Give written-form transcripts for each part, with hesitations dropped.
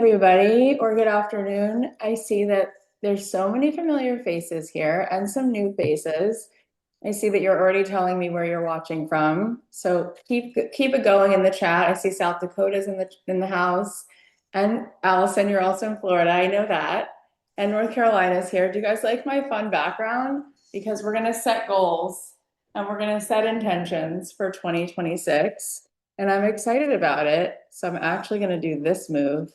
everybody, or good afternoon. I see that there's so many familiar faces here and some new faces. I see that you're already telling me where you're watching from. So keep it going in the chat. I see South Dakota's in the house. And Allison, you're also in Florida. I know that. And North Carolina's here. Do you guys like my fun background? Because we're gonna set goals and we're gonna set intentions for 2026. And I'm excited about it. So I'm actually gonna do this move.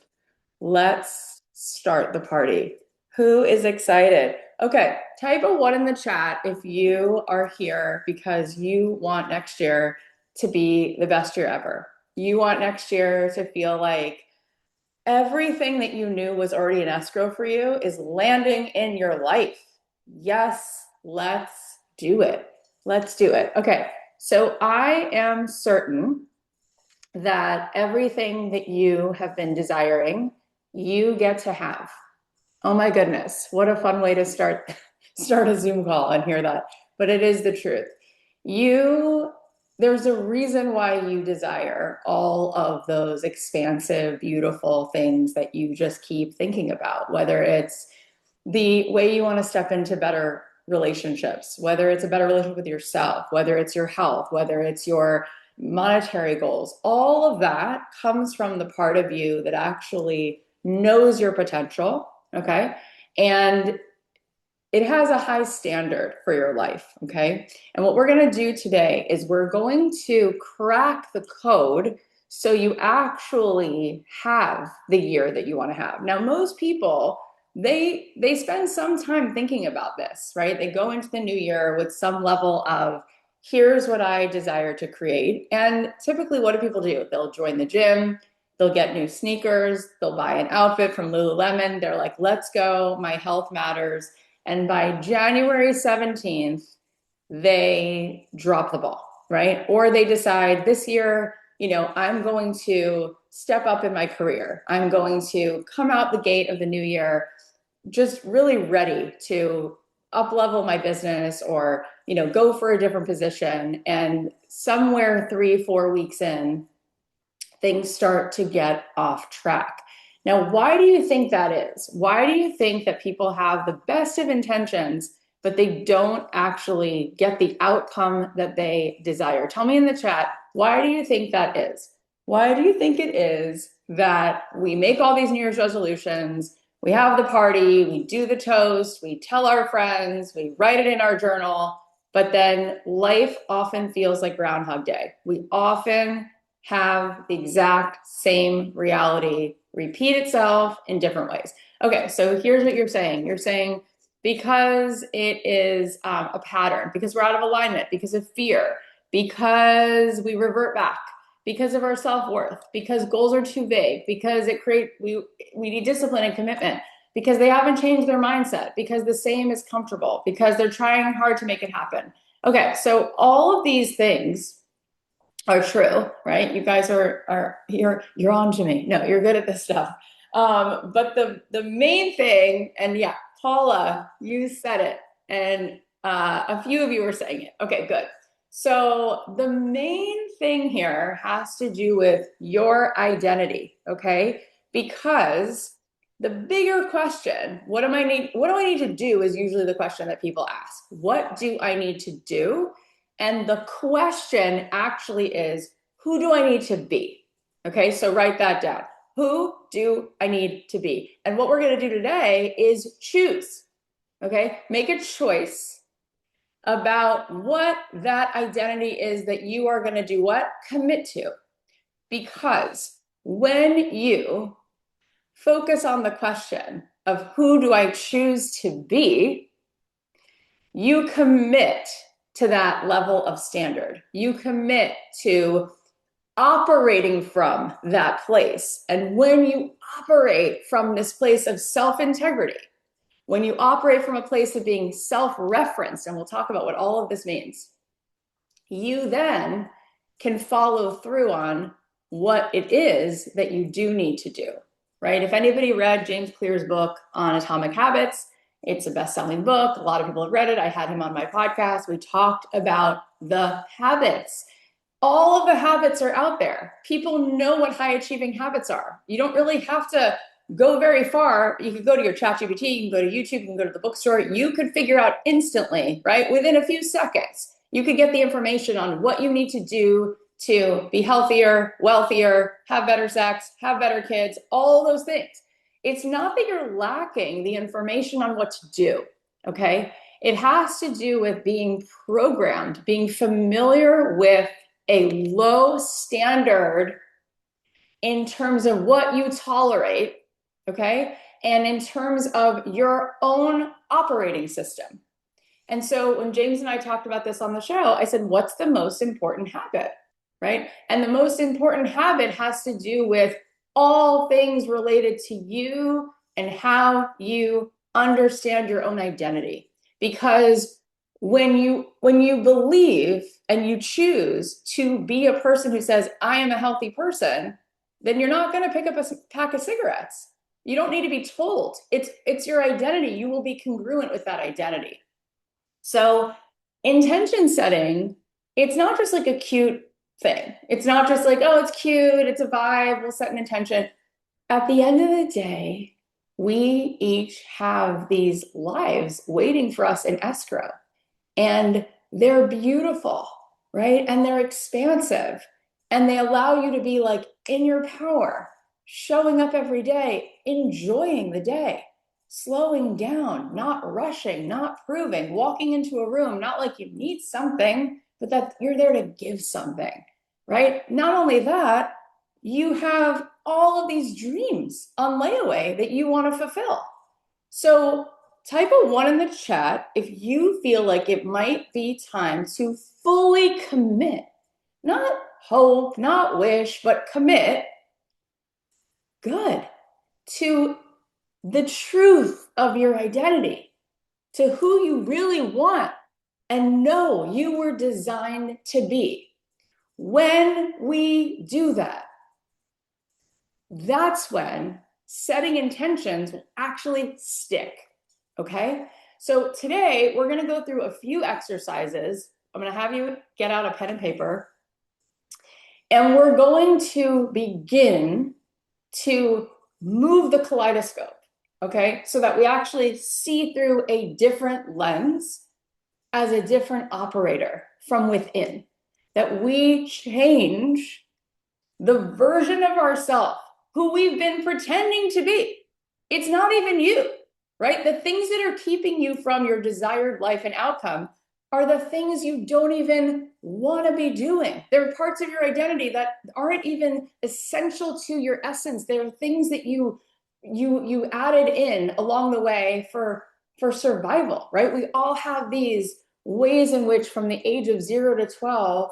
Let's start the party. Who is excited? Okay, type a one in the chat if you are here because you want next year to be the best year ever. You want next year to feel like everything that you knew was already in escrow for you is landing in your life. Yes, let's do it. Let's do it. Okay, so I am certain that everything that you have been desiring, you get to have. Oh my goodness, what a fun way to start a Zoom call and hear that. But it is the truth. There's a reason why you desire all of those expansive, beautiful things that you just keep thinking about, whether it's the way you want to step into better relationships, whether it's a better relationship with yourself, whether it's your health, whether it's your monetary goals. All of that comes from the part of you that actually knows your potential, okay? And it has a high standard for your life, okay? And what we're gonna do today is we're going to crack the code so you actually have the year that you wanna have. Now, most people, they spend some time thinking about this, right? They go into the new year with some level of, here's what I desire to create. And typically, what do people do? They'll join the gym, they'll get new sneakers, they'll buy an outfit from Lululemon. They're like, let's go, my health matters. And by January 17th, they drop the ball, right? Or they decide this year, I'm going to step up in my career. I'm going to come out the gate of the new year just really ready to up level my business or, go for a different position. And somewhere 3-4 weeks in, things start to get off track. Now, why do you think that is? Why do you think that people have the best of intentions, but they don't actually get the outcome that they desire? Tell me in the chat, why do you think that is? Why do you think it is that we make all these New Year's resolutions, we have the party, we do the toast, we tell our friends, we write it in our journal, but then life often feels like Groundhog Day. We often have the exact same reality repeat itself in different ways. Okay, so here's what you're saying. You're saying because it is a pattern, because we're out of alignment, because of fear, because we revert back, because of our self-worth, because goals are too vague, because we need discipline and commitment, because they haven't changed their mindset, because the same is comfortable, because they're trying hard to make it happen. Okay, so all of these things are true, right? You guys you're on to me. No, you're good at this stuff. But the main thing, and yeah, Paula, you said it, and a few of you were saying it. Okay, good. So the main thing here has to do with your identity, okay? Because the bigger question, what do I need to do, is usually the question that people ask. What do I need to do? And the question actually is, who do I need to be? Okay, so write that down. Who do I need to be? And what we're gonna do today is choose, okay? Make a choice about what that identity is that you are gonna do what? Commit to. Because when you focus on the question of who do I choose to be, you commit to that level of standard. You commit to operating from that place. And when you operate from this place of self-integrity, when you operate from a place of being self-referenced, and we'll talk about what all of this means, you then can follow through on what it is that you do need to do, right? If anybody read James Clear's book on Atomic Habits, it's a best-selling book. A lot of people have read it. I had him on my podcast. We talked about the habits. All of the habits are out there. People know what high-achieving habits are. You don't really have to go very far. You could go to your ChatGPT, you can go to YouTube, you can go to the bookstore. You could figure out instantly, right? Within a few seconds, you could get the information on what you need to do to be healthier, wealthier, have better sex, have better kids, all those things. It's not that you're lacking the information on what to do, okay? It has to do with being programmed, being familiar with a low standard in terms of what you tolerate, okay? And in terms of your own operating system. And so when James and I talked about this on the show, I said, what's the most important habit, right? And the most important habit has to do with all things related to you and how you understand your own identity. Because when you believe and you choose to be a person who says, I am a healthy person, then you're not going to pick up a pack of cigarettes. You don't need to be told. It's your identity. You will be congruent with that identity. So intention setting, it's not just like a cute thing. It's not just like, oh, it's cute, it's a vibe, we'll set an intention. At the end of the day, we each have these lives waiting for us in escrow. And they're beautiful, right? And they're expansive. And they allow you to be like in your power, showing up every day, enjoying the day, slowing down, not rushing, not proving, walking into a room, not like you need something, but that you're there to give something, right? Not only that, you have all of these dreams on layaway that you want to fulfill. So type a 1 in the chat if you feel like it might be time to fully commit, not hope, not wish, but commit, good, to the truth of your identity, to who you really want and know you were designed to be. When we do that, that's when setting intentions will actually stick, okay? So today, we're gonna go through a few exercises. I'm gonna have you get out a pen and paper, and we're going to begin to move the kaleidoscope, okay? So that we actually see through a different lens as a different operator from within, that we change the version of ourselves who we've been pretending to be. It's not even you, right? The things that are keeping you from your desired life and outcome are the things you don't even want to be doing. They're parts of your identity that aren't even essential to your essence. They're things that you added in along the way for survival, right? We all have these ways in which from the age of 0 to 12,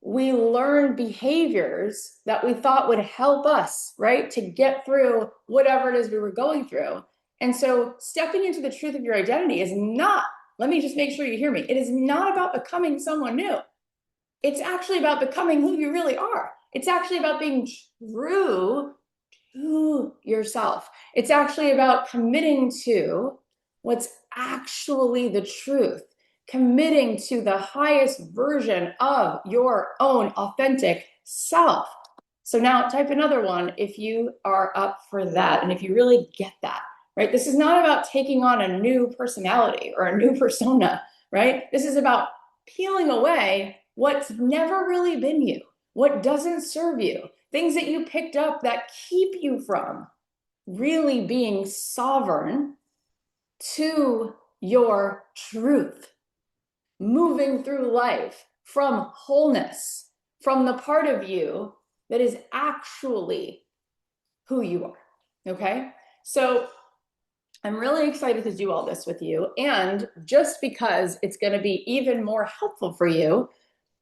we learn behaviors that we thought would help us, right, to get through whatever it is we were going through. And so stepping into the truth of your identity is not, let me just make sure you hear me, it is not about becoming someone new. It's actually about becoming who you really are. It's actually about being true to yourself. It's actually about committing to what's actually the truth, committing to the highest version of your own authentic self. So now type another 1 if you are up for that and if you really get that, right? This is not about taking on a new personality or a new persona, right? This is about peeling away what's never really been you, what doesn't serve you, things that you picked up that keep you from really being sovereign to your truth, moving through life from wholeness, from the part of you that is actually who you are, okay? So I'm really excited to do all this with you. And just because it's going to be even more helpful for you,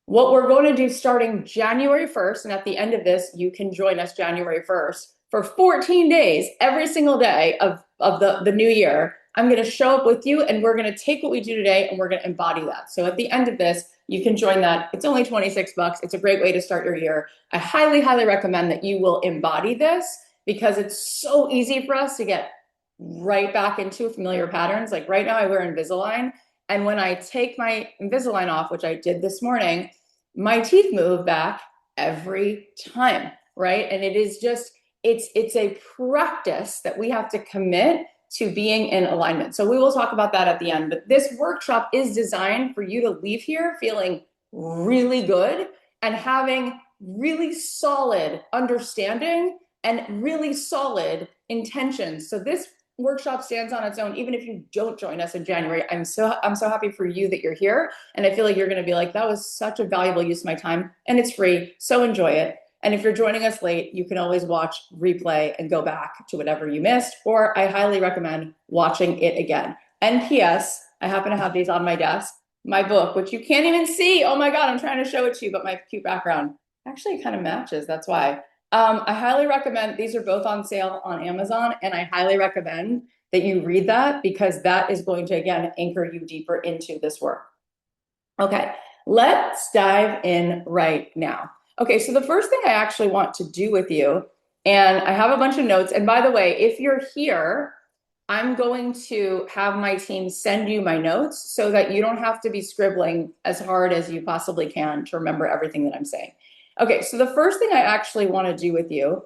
what we're going to do starting January 1st, and at the end of this, you can join us January 1st, for 14 days, every single day of the new year, I'm going to show up with you and we're going to take what we do today and we're going to embody that. So at the end of this, you can join that. It's only 26 bucks. It's a great way to start your year. I highly, highly recommend that you will embody this because it's so easy for us to get right back into familiar patterns. Like right now I wear Invisalign, and when I take my Invisalign off, which I did this morning, my teeth move back every time, right? And it is just, it's a practice that we have to commit to being in alignment. So we will talk about that at the end, but this workshop is designed for you to leave here feeling really good and having really solid understanding and really solid intentions. So this workshop stands on its own, even if you don't join us in January. I'm so happy for you that you're here. And I feel like you're going to be like, that was such a valuable use of my time, and it's free. So enjoy it. And if you're joining us late, you can always watch replay and go back to whatever you missed, or I highly recommend watching it again. And P.S., I happen to have these on my desk. My book, which you can't even see. Oh my God, I'm trying to show it to you, but my cute background actually kind of matches. That's why. I highly recommend, these are both on sale on Amazon, and I highly recommend that you read that, because that is going to, again, anchor you deeper into this work. Okay, let's dive in right now. Okay, so the first thing I actually want to do with you, and I have a bunch of notes, and by the way, if you're here, I'm going to have my team send you my notes so that you don't have to be scribbling as hard as you possibly can to remember everything that I'm saying. Okay, so the first thing I actually want to do with you,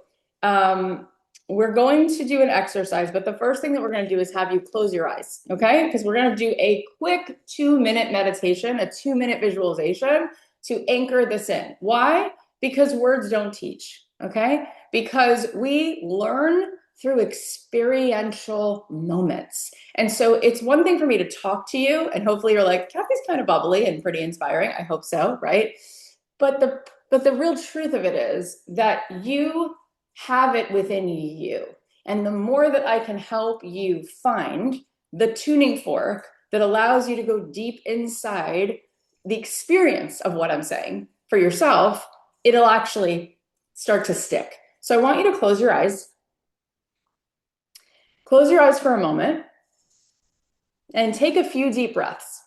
we're going to do an exercise, but the first thing that we're going to do is have you close your eyes, okay? Because we're going to do a quick 2-minute meditation, a 2-minute visualization to anchor this in. Why? Because words don't teach, okay? Because we learn through experiential moments. And so it's one thing for me to talk to you, and hopefully you're like, Cathy's kind of bubbly and pretty inspiring. I hope so, right? But the real truth of it is that you have it within you. And the more that I can help you find the tuning fork that allows you to go deep inside the experience of what I'm saying for yourself, it'll actually start to stick. So I want you to close your eyes. Close your eyes for a moment and take a few deep breaths.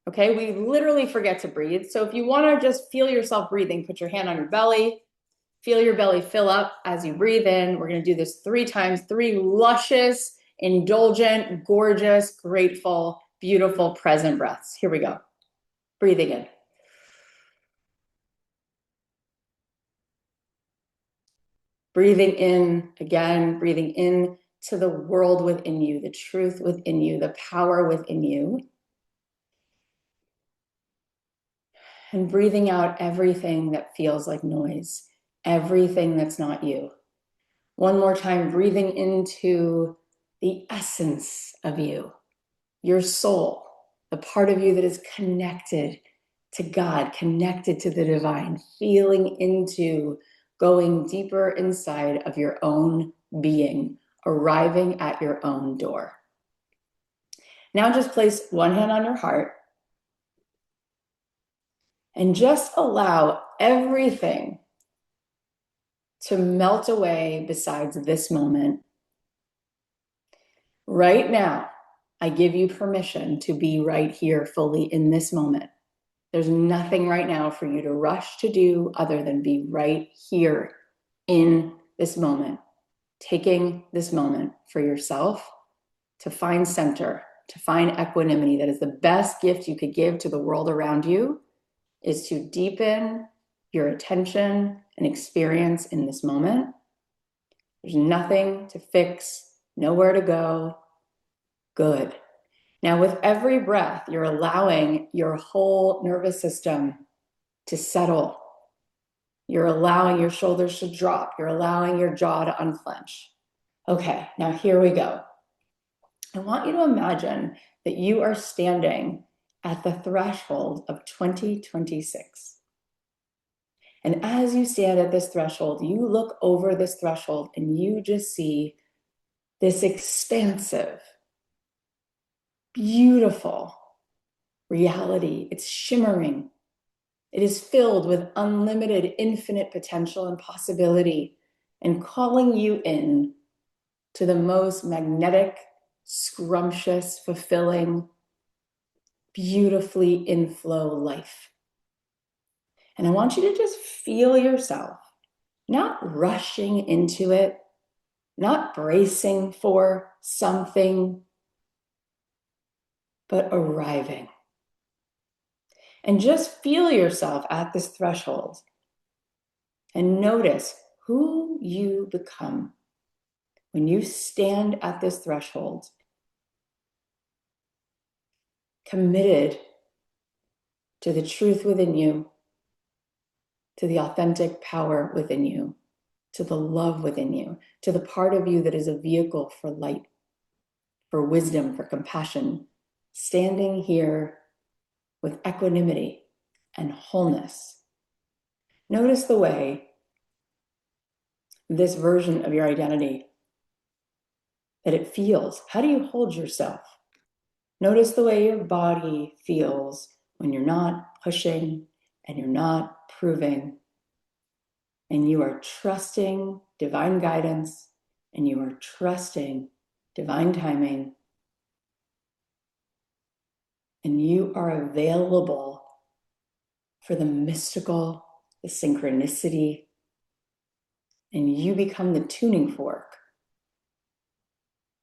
Okay, we literally forget to breathe. So if you want to just feel yourself breathing, put your hand on your belly, feel your belly fill up as you breathe in. We're going to do this 3 times, 3 luscious, indulgent, gorgeous, grateful, beautiful, present breaths. Here we go. Breathing in. Breathing in again, breathing in to the world within you, the truth within you, the power within you. And breathing out everything that feels like noise, everything that's not you. One more time, breathing into the essence of you, your soul, the part of you that is connected to God, connected to the divine, feeling into going deeper inside of your own being, arriving at your own door. Now just place one hand on your heart and just allow everything to melt away besides this moment. Right now, I give you permission to be right here fully in this moment. There's nothing right now for you to rush to do other than be right here in this moment, taking this moment for yourself to find center, to find equanimity. That is the best gift you could give to the world around you, is to deepen your attention and experience in this moment. There's nothing to fix, nowhere to go. Good. Now, with every breath, you're allowing your whole nervous system to settle. You're allowing your shoulders to drop. You're allowing your jaw to unclench. Okay, now here we go. I want you to imagine that you are standing at the threshold of 2026. And as you stand at this threshold, you look over this threshold and you just see this expansive, beautiful reality. It's shimmering. It is filled with unlimited, infinite potential and possibility, and calling you in to the most magnetic, scrumptious, fulfilling, beautifully inflow life. And I want you to just feel yourself, not rushing into it, not bracing for something, but arriving. And just feel yourself at this threshold and notice who you become When you stand at this threshold, committed to the truth within you, to the authentic power within you, to the love within you, to the part of you that is a vehicle for light, for wisdom, for compassion, standing here with equanimity and wholeness. Notice the way this version of your identity, that it feels. How do you hold yourself? Notice the way your body feels when you're not pushing and you're not proving, and you are trusting divine guidance, and you are trusting divine timing, and you are available for the mystical, the synchronicity, and you become the tuning fork.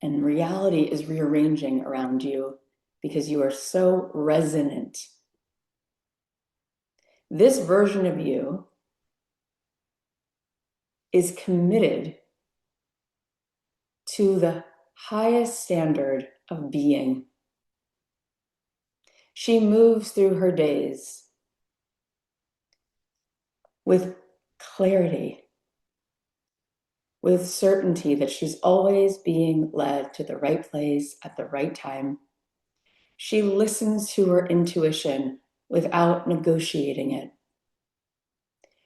And reality is rearranging around you because you are so resonant. This version of you is committed to the highest standard of being. She moves through her days with clarity, with certainty that she's always being led to the right place at the right time. She listens to her intuition without negotiating it.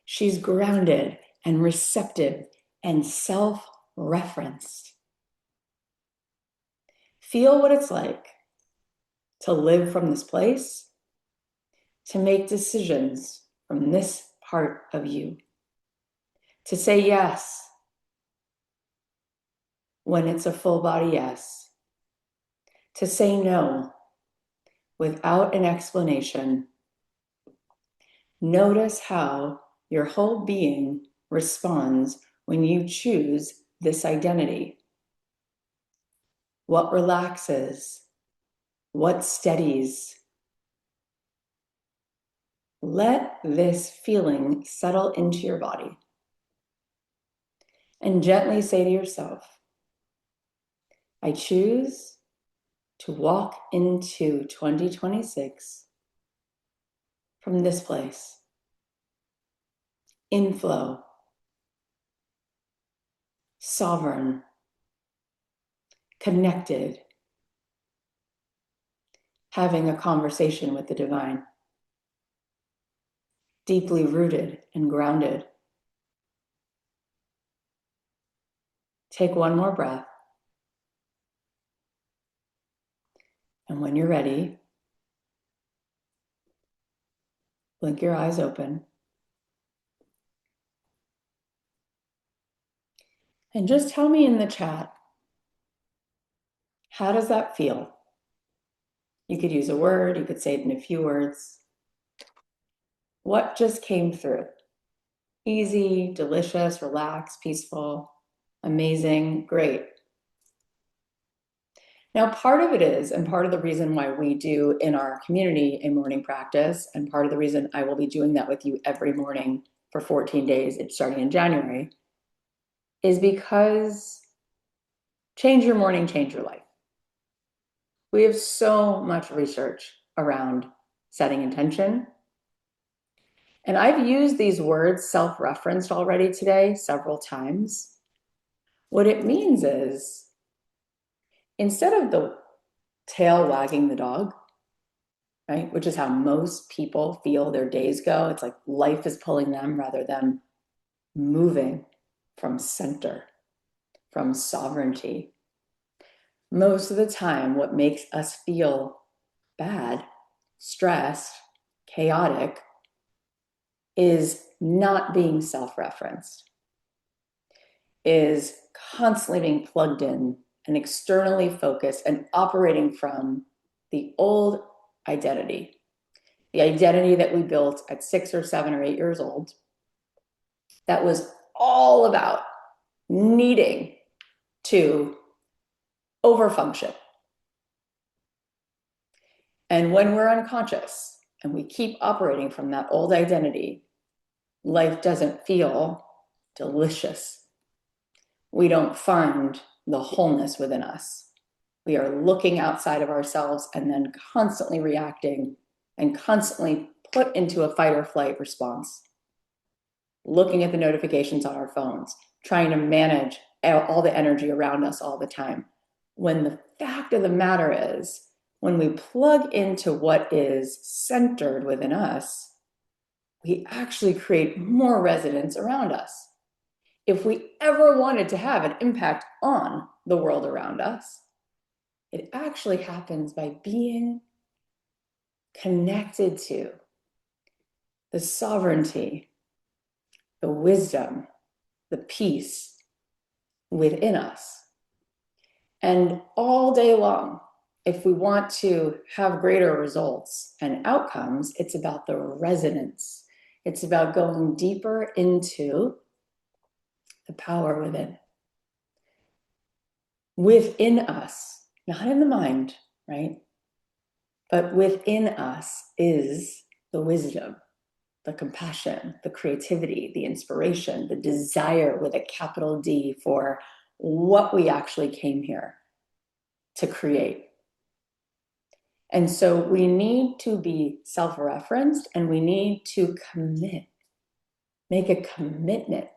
She's grounded and receptive and self-referenced. Feel what it's like to live from this place, to make decisions from this part of you, to say yes when it's a full body yes, to say no without an explanation. Notice how your whole being responds when you choose this identity. What relaxes? What steadies? Let this feeling settle into your body and gently say to yourself, I choose to walk into 2026 from this place, in flow, sovereign, connected, having a conversation with the divine, deeply rooted and grounded. Take one more breath. And when you're ready, blink your eyes open. And just tell me in the chat, how does that feel? You could use a word, you could say it in a few words. What just came through? Easy, delicious, relaxed, peaceful, amazing, great. Now, part of it is, and part of the reason why we do in our community a morning practice, and part of the reason I will be doing that with you every morning for 14 days, it's starting in January, is because change your morning, change your life. We have so much research around setting intention. And I've used these words self-referenced already today several times. What it means is, instead of the tail wagging the dog, right, which is how most people feel their days go, it's like life is pulling them rather than moving from center, from sovereignty. Most of the time, what makes us feel bad, stressed, chaotic, is not being self-referenced, is constantly being plugged in and externally focused and operating from the old identity, the identity that we built at 6 or 7 or 8 years old, that was all about needing to overfunction. And when we're unconscious and we keep operating from that old identity, life doesn't feel delicious. We don't find the wholeness within us. We are looking outside of ourselves and then constantly reacting and constantly put into a fight or flight response. Looking at the notifications on our phones, trying to manage all the energy around us all the time. When the fact of the matter is, when we plug into what is centered within us, we actually create more resonance around us. If we ever wanted to have an impact on the world around us, it actually happens by being connected to the sovereignty, the wisdom, the peace within us. And all day long, if we want to have greater results and outcomes, it's about the resonance. It's about going deeper into the power within. Within us, not in the mind, right? But within us is the wisdom, the compassion, the creativity, the inspiration, the desire with a capital D for what we actually came here to create. And so we need to be self-referenced and we need to commit, make a commitment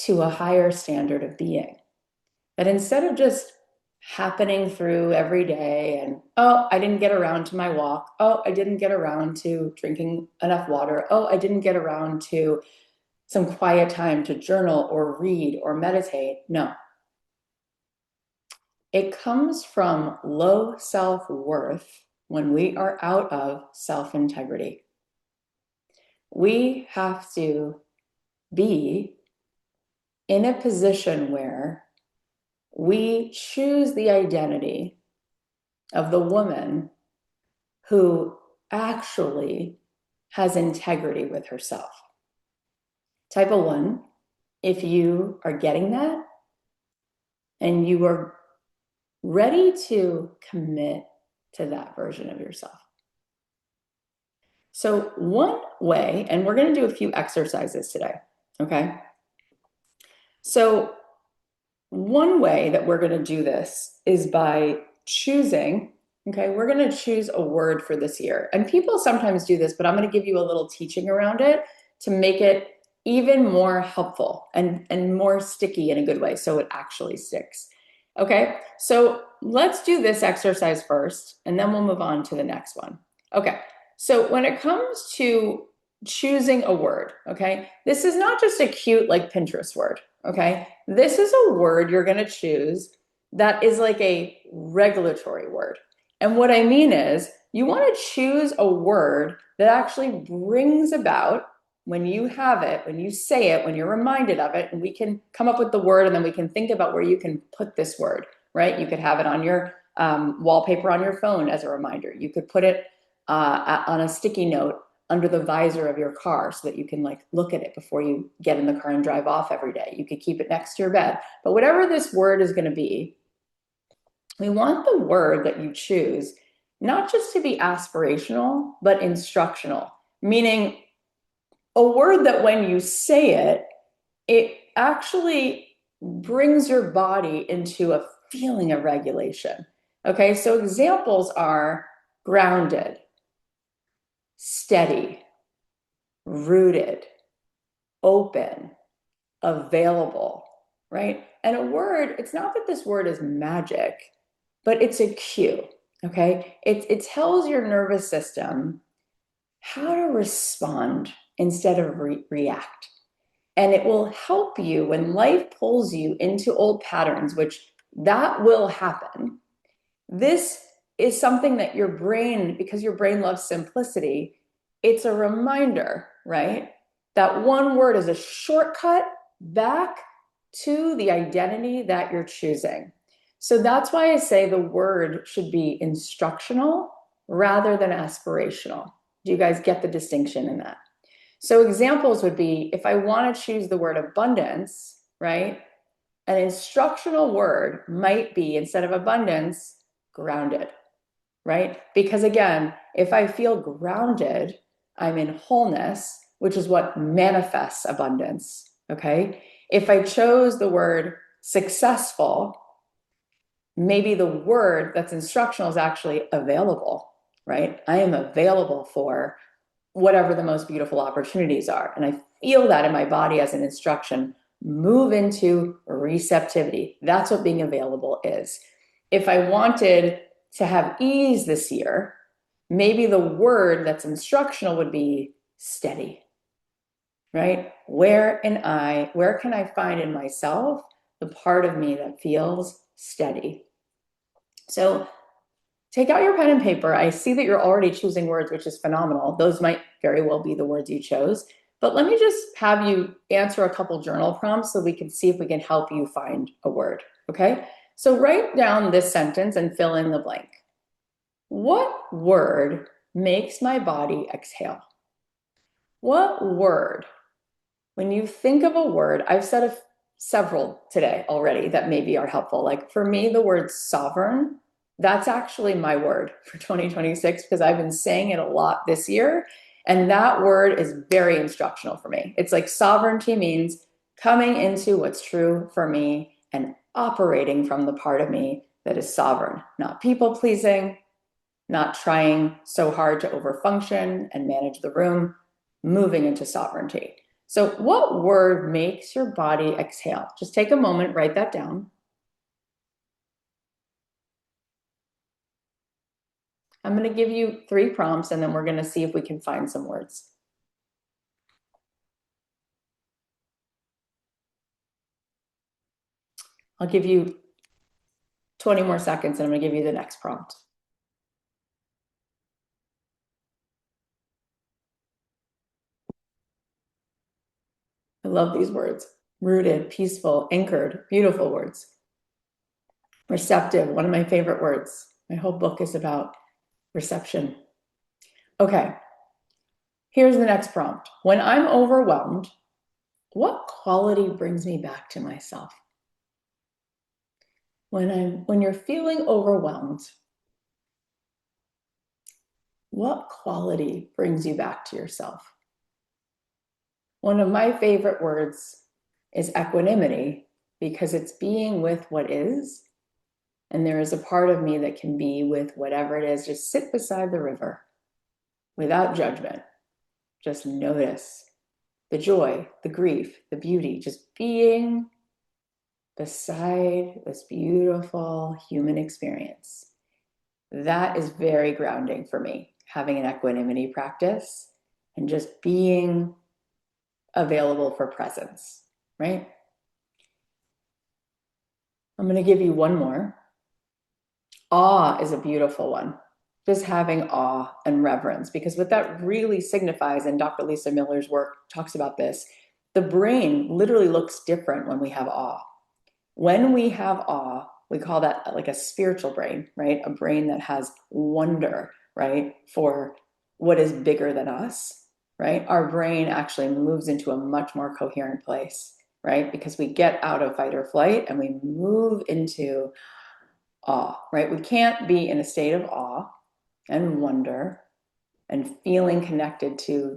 to a higher standard of being. That instead of just happening through every day and, oh, I didn't get around to my walk. Oh, I didn't get around to drinking enough water. Oh, I didn't get around to some quiet time to journal or read or meditate. No. It comes from low self-worth when we are out of self-integrity. We have to be in a position where we choose the identity of the woman who actually has integrity with herself. Type of 1, if you are getting that and you are ready to commit to that version of yourself. So one way, and we're going to do a few exercises today, okay? So one way that we're going to do this is by choosing, okay, we're going to choose a word for this year. And people sometimes do this, but I'm going to give you a little teaching around it to make it even more helpful and more sticky in a good way so it actually sticks. Okay, so let's do this exercise first, and then we'll move on to the next one. Okay, so when it comes to choosing a word, okay, this is not just a cute like Pinterest word, okay? This is a word you're going to choose that is like a regulatory word. And what I mean is you want to choose a word that actually brings about, when you have it, when you say it, when you're reminded of it, and we can come up with the word and then we can think about where you can put this word, right? You could have it on your wallpaper on your phone as a reminder. You could put it on a sticky note under the visor of your car so that you can like look at it before you get in the car and drive off every day. You could keep it next to your bed. But whatever this word is going to be, we want the word that you choose not just to be aspirational, but instructional, meaning a word that when you say it, it actually brings your body into a feeling of regulation. Okay, so examples are grounded, steady, rooted, open, available, right? And a word, it's not that this word is magic, but it's a cue, okay? It tells your nervous system how to respond instead of react. And it will help you when life pulls you into old patterns, which that will happen. This is something that your brain, because your brain loves simplicity, it's a reminder, right? That one word is a shortcut back to the identity that you're choosing. So that's why I say the word should be instructional rather than aspirational. Do you guys get the distinction in that? So examples would be, if I want to choose the word abundance, right? An instructional word might be, instead of abundance, grounded, right? Because again, if I feel grounded, I'm in wholeness, which is what manifests abundance, okay? If I chose the word successful, maybe the word that's instructional is actually available, right? I am available for whatever the most beautiful opportunities are. And I feel that in my body as an instruction. Move into receptivity. That's what being available is. If I wanted to have ease this year, maybe the word that's instructional would be steady, right? Where can I find in myself the part of me that feels steady? So take out your pen and paper. I see that you're already choosing words, which is phenomenal. Those might very well be the words you chose. But let me just have you answer a couple journal prompts so we can see if we can help you find a word, okay? So write down this sentence and fill in the blank. What word makes my body exhale? What word? When you think of a word, I've said several today already that maybe are helpful. Like for me, the word sovereign, that's actually my word for 2026 because I've been saying it a lot this year. And that word is very instructional for me. It's like sovereignty means coming into what's true for me and operating from the part of me that is sovereign, not people pleasing, not trying so hard to overfunction and manage the room, moving into sovereignty. So what word makes your body exhale? Just take a moment, write that down. I'm going to give you 3 prompts and then we're going to see if we can find some words. I'll give you 20 more seconds and I'm going to give you the next prompt. I love these words. Rooted, peaceful, anchored, beautiful words. Receptive, one of my favorite words. My whole book is about reception. Okay, here's the next prompt. When I'm overwhelmed, what quality brings me back to myself? When you're feeling overwhelmed, what quality brings you back to yourself? One of my favorite words is equanimity because it's being with what is. And there is a part of me that can be with whatever it is. Just sit beside the river without judgment. Just notice the joy, the grief, the beauty, just being beside this beautiful human experience. That is very grounding for me, having an equanimity practice and just being available for presence, right? I'm going to give you one more. Awe is a beautiful one. Just having awe and reverence, because what that really signifies, and Dr. Lisa Miller's work talks about this, the brain literally looks different when we have awe. When we have awe, we call that like a spiritual brain, right? A brain that has wonder, right? For what is bigger than us, right? Our brain actually moves into a much more coherent place, right? Because we get out of fight or flight and we move into awe, right? We can't be in a state of awe and wonder and feeling connected to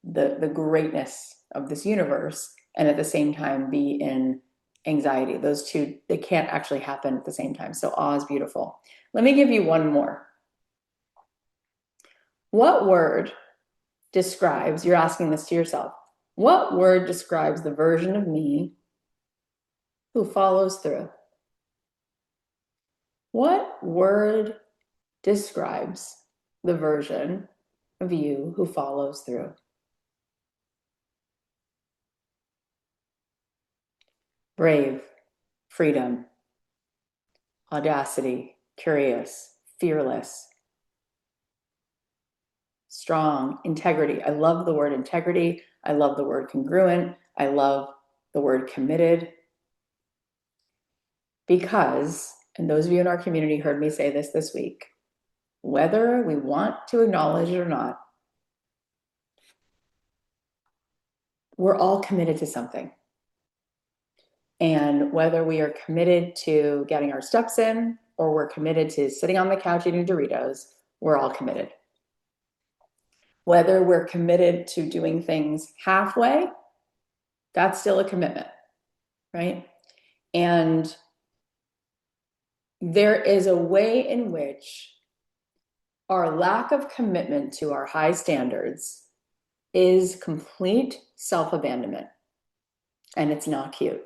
the greatness of this universe and at the same time be in anxiety. Those two, they can't actually happen at the same time. So awe is beautiful. Let me give you one more. What word describes, you're asking this to yourself, what word describes the version of me who follows through? What word describes the version of you who follows through? Brave, freedom, audacity, curious, fearless, strong, integrity. I love the word integrity. I love the word congruent. I love the word committed. Because, and those of you in our community heard me say this week, whether we want to acknowledge it or not, we're all committed to something. And whether we are committed to getting our steps in or we're committed to sitting on the couch eating Doritos, we're all committed. Whether we're committed to doing things halfway, that's still a commitment, right? And there is a way in which our lack of commitment to our high standards is complete self-abandonment. And it's not cute.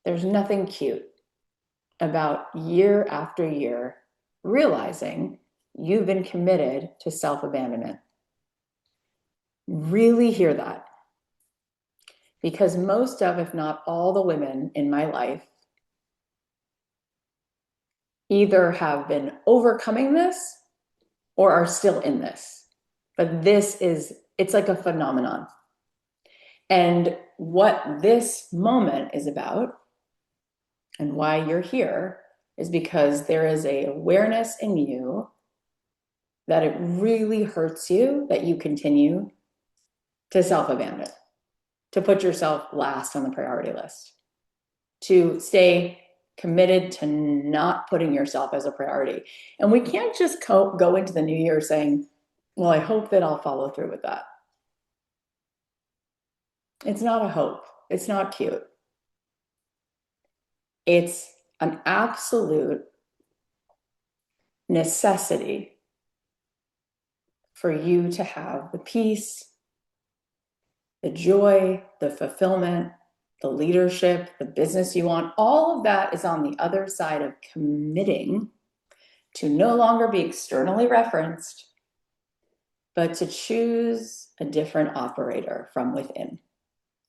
There's nothing cute about year after year realizing you've been committed to self-abandonment. Really hear that. Because most of, if not all the women in my life either have been overcoming this or are still in this. But it's like a phenomenon. And what this moment is about and why you're here is because there is an awareness in you that it really hurts you that you continue to self-abandon, to put yourself last on the priority list, to stay committed to not putting yourself as a priority. And we can't just go into the new year saying, well, I hope that I'll follow through with that. It's not a hope. It's not cute. It's an absolute necessity for you to have the peace, the joy, the fulfillment, the leadership, the business you want. All of that is on the other side of committing to no longer be externally referenced, but to choose a different operator from within.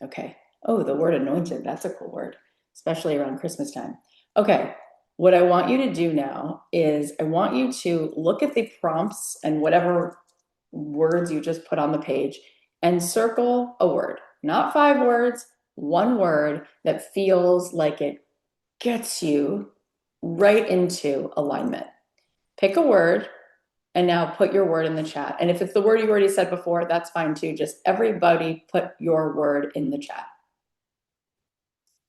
Okay. Oh, the word anointed. That's a cool word, especially around Christmas time. Okay. What I want you to do now is I want you to look at the prompts and whatever words you just put on the page and circle a word, not 5 words, 1 word that feels like it gets you right into alignment. Pick a word and now put your word in the chat. And if it's the word you already said before, that's fine too. Just everybody put your word in the chat.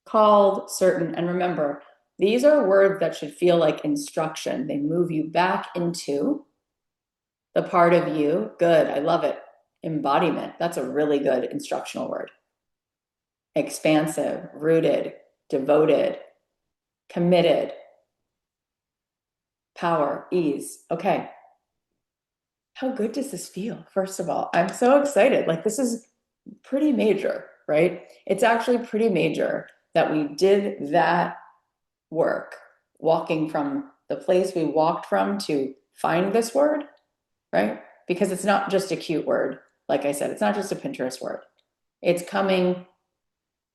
Called, certain, and remember, these are words that should feel like instruction. They move you back into the part of you. Good, I love it. Embodiment, that's a really good instructional word. Expansive, rooted, devoted, committed, power, ease. Okay. How good does this feel? First of all, I'm so excited. Like, this is pretty major, right? It's actually pretty major that we did that work, walking from the place we walked from to find this word, right? Because it's not just a cute word. Like I said, it's not just a Pinterest word. It's coming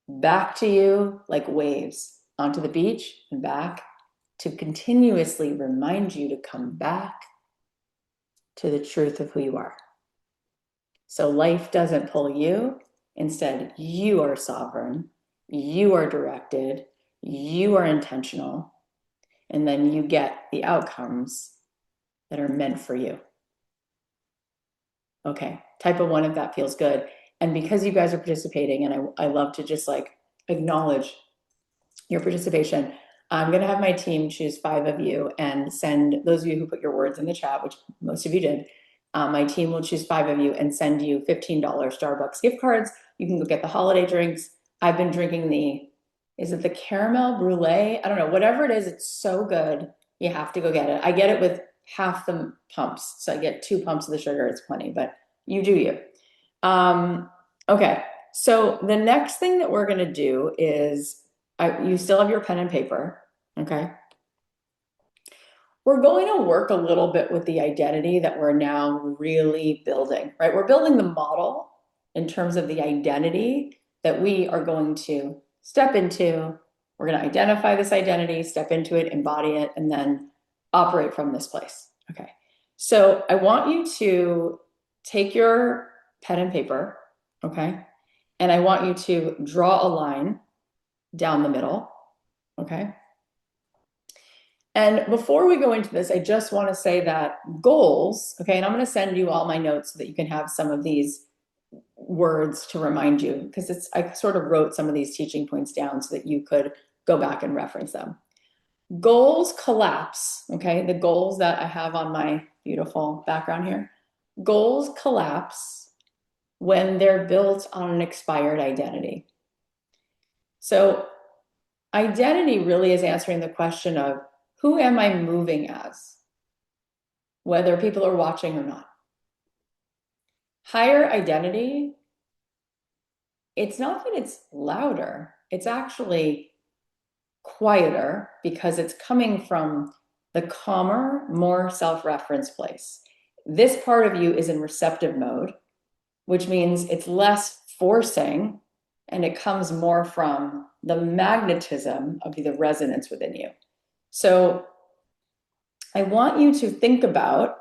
back to you like waves onto the beach and back to continuously remind you to come back to the truth of who you are. So life doesn't pull you. Instead, you are sovereign, you are directed, you are intentional, and then you get the outcomes that are meant for you. Okay, type of 1 if that feels good. And because you guys are participating, and I love to just like acknowledge your participation, I'm going to have my team choose 5 of you and send those of you who put your words in the chat, which most of you did. My team will choose 5 of you and send you $15 Starbucks gift cards. You can go get the holiday drinks. I've been drinking is it the caramel brulee? I don't know, whatever it is, it's so good. You have to go get it. I get it with half the pumps. So I get 2 pumps of the sugar. It's plenty, but you do you. Okay. So the next thing that we're going to do is you still have your pen and paper. Okay. We're going to work a little bit with the identity that we're now really building, right? We're building the model in terms of the identity that we are going to step into. We're going to identify this identity, step into it, embody it, and then operate from this place. Okay. So I want you to take your pen and paper, okay? And I want you to draw a line down the middle, okay? And before we go into this, I just want to say that goals, okay, and I'm going to send you all my notes so that you can have some of these words to remind you, because I sort of wrote some of these teaching points down so that you could go back and reference them. Goals collapse, okay, the goals that I have on my beautiful background here. Goals collapse when they're built on an expired identity. So Identity really is answering the question of who am I moving as, whether people are watching or not. Higher identity, it's not that it's louder, it's actually quieter because it's coming from the calmer, more self-reference place. This part of you is in receptive mode, which means it's less forcing and it comes more from the magnetism of the resonance within you. So I want you to think about,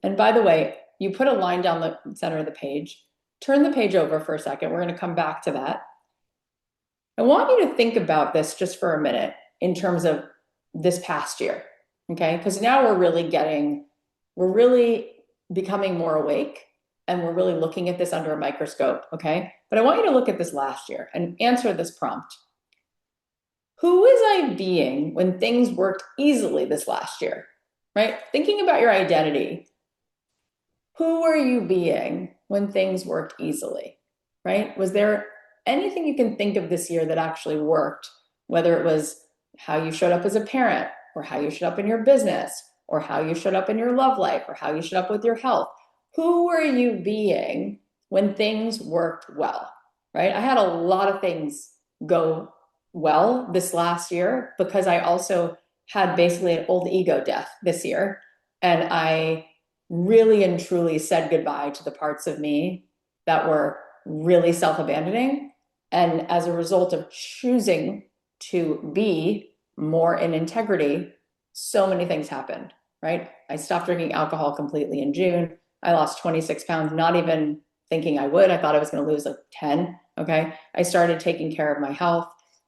and by the way, you put a line down the center of the page, turn the page over for a second. We're going to come back to that. I want you to think about this just for a minute in terms of this past year, okay? Because now we're really becoming more awake and we're really looking at this under a microscope, okay? But I want you to look at this last year and answer this prompt. Who was I being when things worked easily this last year, right? Thinking about your identity. Who were you being when things worked easily, right? Was there anything you can think of this year that actually worked, whether it was how you showed up as a parent or how you showed up in your business or how you showed up in your love life or how you showed up with your health? Who were you being when things worked well, right? I had a lot of things go well this last year because I also had basically an old ego death this year. And I really and truly said goodbye to the parts of me that were really self-abandoning. And as a result of choosing to be more in integrity, so many things happened, right? I stopped drinking alcohol completely in June. I lost 26 pounds, not even thinking I would. I thought I was going to lose like 10. Okay. I started taking care of my health.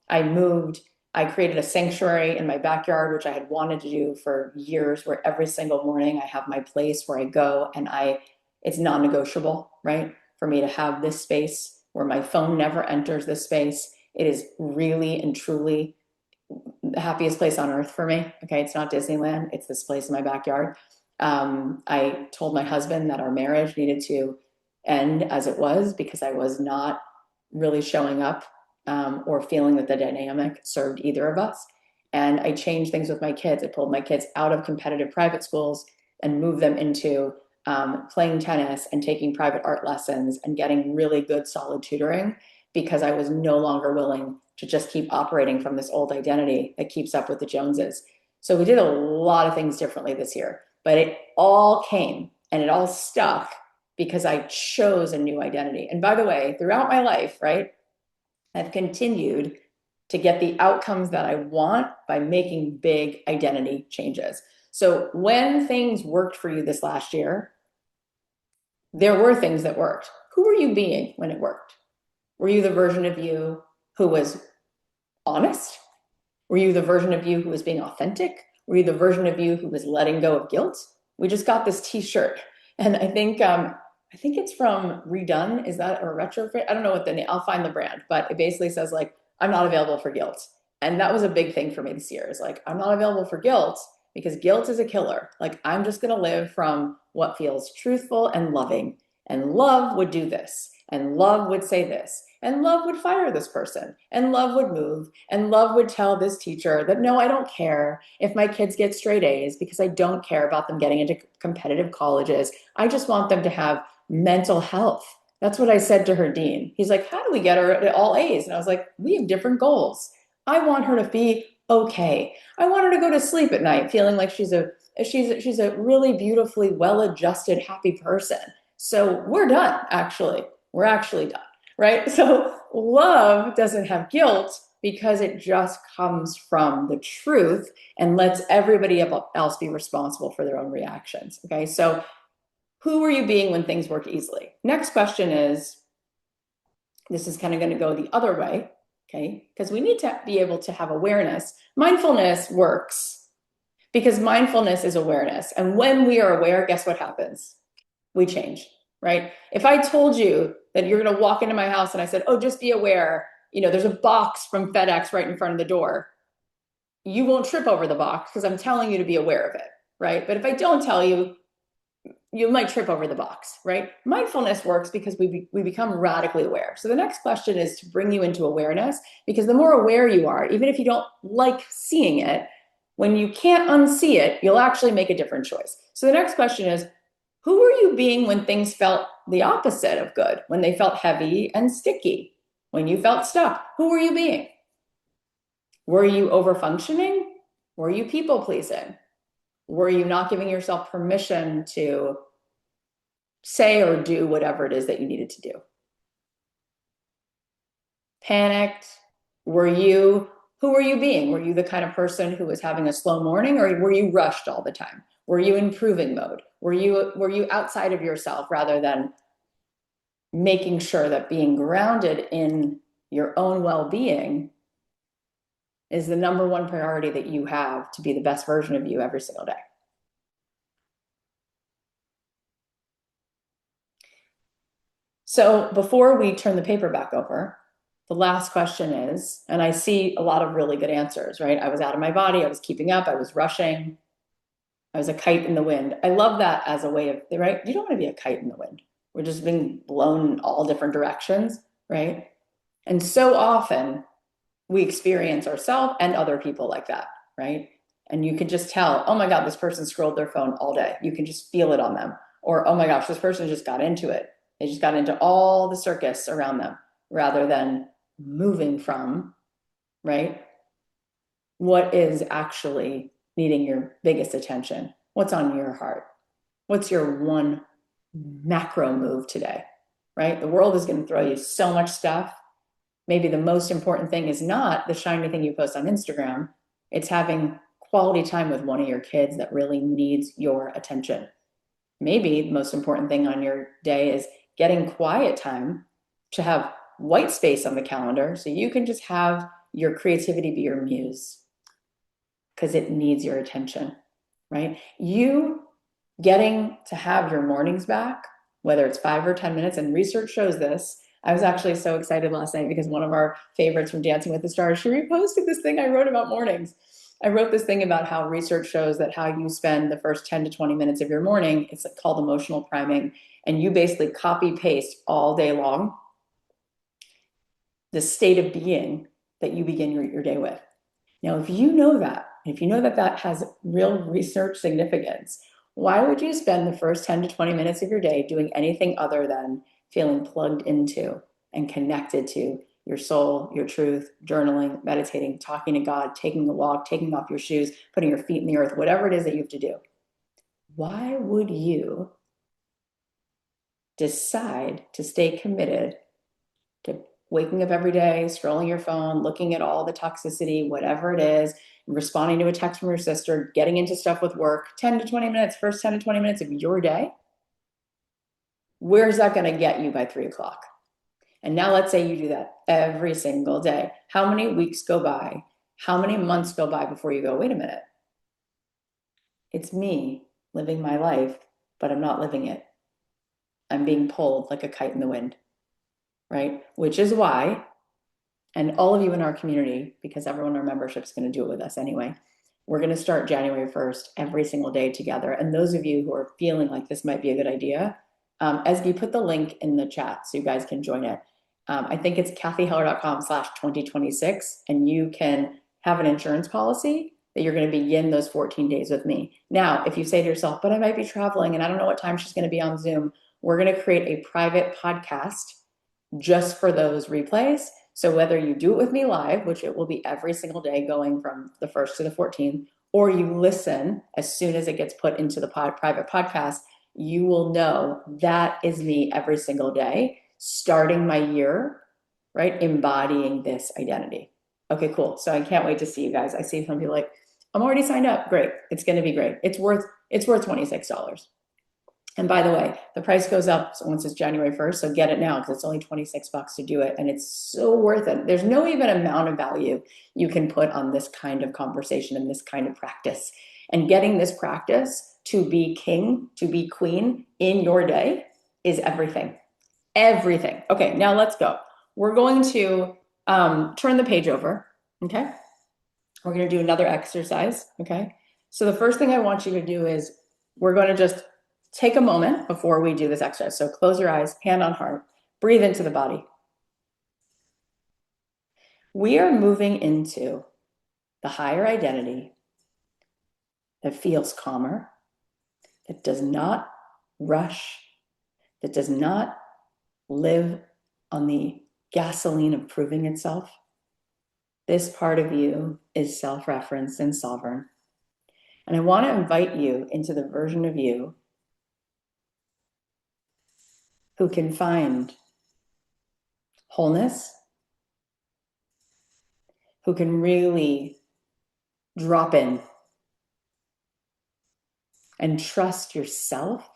I moved. I created a sanctuary in my backyard, which I had wanted to do for years, where every single morning I have my place where I go and it's non-negotiable, right? For me to have this space where my phone never enters this space. It is really and truly the happiest place on earth for me. Okay. It's not Disneyland. It's this place in my backyard. I told my husband that our marriage needed to end as it was because I was not really showing up or feeling that the dynamic served either of us. And I changed things with my kids. I pulled my kids out of competitive private schools and moved them into playing tennis and taking private art lessons and getting really good solid tutoring because I was no longer willing to just keep operating from this old identity that keeps up with the Joneses. So we did a lot of things differently this year, but it all came and it all stuck because I chose a new identity. And by the way, throughout my life, right, I've continued to get the outcomes that I want by making big identity changes. So when things worked for you this last year, there were things that worked. Who were you being when it worked? Were you the version of you who was honest? Were you the version of you who was being authentic? Were you the version of you who was letting go of guilt? We just got this T-shirt, and I think it's from Redone. Is that a retrofit? I don't know what the name. I'll find the brand, but it basically says like, "I'm not available for guilt," and that was a big thing for me this year. Is like, I'm not available for guilt because guilt is a killer. Like, I'm just gonna live from what feels truthful and loving, and love would do this, and love would say this, and love would fire this person, and love would move, and love would tell this teacher that, no, I don't care if my kids get straight A's because I don't care about them getting into competitive colleges. I just want them to have mental health. That's what I said to her dean. He's like, how do we get her at all A's? And I was like, we have different goals. I want her to be okay. I want her to go to sleep at night feeling like she's a really beautifully well-adjusted, happy person. So we're done, actually. We're actually done, right? So love doesn't have guilt because it just comes from the truth and lets everybody else be responsible for their own reactions. Okay, so who were you being when things worked easily? Next question is, this is kind of going to go the other way, okay? Because we need to be able to have awareness. Mindfulness works because mindfulness is awareness. And when we are aware, guess what happens? We change, right? If I told you that you're going to walk into my house and I said, oh, just be aware, there's a box from FedEx right in front of the door, you won't trip over the box because I'm telling you to be aware of it, right? But if I don't tell you, you might trip over the box, right? Mindfulness works because we become radically aware. So the next question is to bring you into awareness, because the more aware you are, even if you don't like seeing it, when you can't unsee it, you'll actually make a different choice. So the next question is, who were you being when things felt the opposite of good, when they felt heavy and sticky, when you felt stuck? Who were you being? Were you overfunctioning? Were you people pleasing? Were you not giving yourself permission to say or do whatever it is that you needed to do? Panicked? Were you, who were you being? Were you the kind of person who was having a slow morning, or were you rushed all the time? Were you in proving mode? Were you outside of yourself rather than making sure that being grounded in your own well-being is the number one priority that you have to be the best version of you every single day? So before we turn the paper back over, the last question is, and I see a lot of really good answers, right? I was out of my body, I was keeping up, I was rushing, I was a kite in the wind. I love that as a way of, right? You don't want to be a kite in the wind. We're just being blown all different directions, right? And so often we experience ourselves and other people like that, right? And you can just tell, oh my God, this person scrolled their phone all day. You can just feel it on them. Or, oh my gosh, this person just got into it. They just got into all the circus around them rather than moving from, right? What is actually needing your biggest attention? What's on your heart? What's your one macro move today, right? The world is going to throw you so much stuff. Maybe the most important thing is not the shiny thing you post on Instagram. It's having quality time with one of your kids that really needs your attention. Maybe the most important thing on your day is getting quiet time to have white space on the calendar so you can just have your creativity be your muse because it needs your attention, right? You getting to have your mornings back, whether it's 5 or 10 minutes, and research shows this. I was actually so excited last night because one of our favorites from Dancing with the Stars, she reposted this thing I wrote about mornings. I wrote this thing about how research shows that how you spend the first 10 to 20 minutes of your morning, it's called emotional priming, and you basically copy paste all day long the state of being that you begin your day with. Now, if you know that that has real research significance, why would you spend the first 10 to 20 minutes of your day doing anything other than feeling plugged into and connected to your soul, your truth, journaling, meditating, talking to God, taking a walk, taking off your shoes, putting your feet in the earth, whatever it is that you have to do? Why would you decide to stay committed to waking up every day, scrolling your phone, looking at all the toxicity, whatever it is, responding to a text from your sister, getting into stuff with work, 10 to 20 minutes, first 10 to 20 minutes of your day? Where's that going to get you by 3 o'clock? And now let's say you do that every single day. How many weeks go by? How many months go by before you go, wait a minute, it's me living my life, but I'm not living it. I'm being pulled like a kite in the wind, right? Which is why, and all of you in our community, because everyone in our membership is going to do it with us anyway, we're going to start January 1st every single day together. And those of you who are feeling like this might be a good idea, Esgy, put the link in the chat so you guys can join it. I think it's cathyheller.com/2026, and you can have an insurance policy that you're going to begin those 14 days with me. Now, if you say to yourself, but I might be traveling and I don't know what time she's going to be on Zoom, we're going to create a private podcast just for those replays. So whether you do it with me live, which it will be every single day going from the 1st to the 14th, or you listen as soon as it gets put into the private podcast, you will know that is me every single day, starting my year, right? Embodying this identity. Okay, cool. So I can't wait to see you guys. I see some people like, I'm already signed up. Great. It's going to be great. It's worth $26. And by the way, the price goes up once it's January 1st, so get it now because it's only $26 to do it, and it's so worth it. There's no even amount of value you can put on this kind of conversation and this kind of practice. And getting this practice to be king, to be queen in your day is everything. Everything. Okay, now let's go. We're going to turn the page over, okay? We're going to do another exercise, okay? So the first thing I want you to do is we're going to just take a moment before we do this exercise. So close your eyes, hand on heart, breathe into the body. We are moving into the higher identity that feels calmer, that does not rush, that does not live on the gasoline of proving itself. This part of you is self-referenced and sovereign. And I want to invite you into the version of you who can find wholeness, who can really drop in and trust yourself,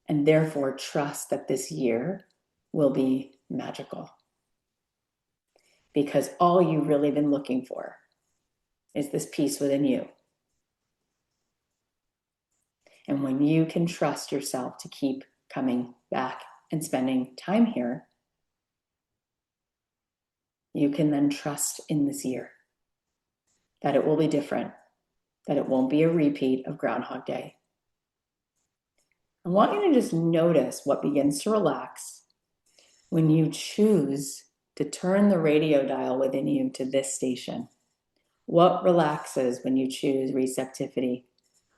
and therefore trust that this year will be magical. Because all you've really been looking for is this peace within you. And when you can trust yourself to keep coming back and spending time here, you can then trust in this year that it will be different, that it won't be a repeat of Groundhog Day. I want you to just notice what begins to relax when you choose to turn the radio dial within you to this station. What relaxes when you choose receptivity?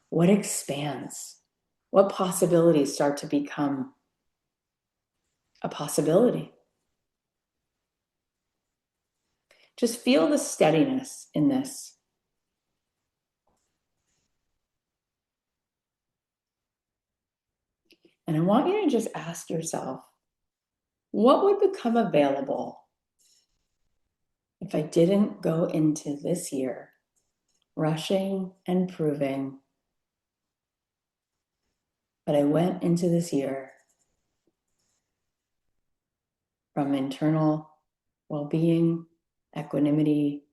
What expands? What possibilities start to become a possibility? Just feel the steadiness in this. And I want you to just ask yourself, what would become available if I didn't go into this year rushing and proving, but I went into this year from internal well-being, equanimity,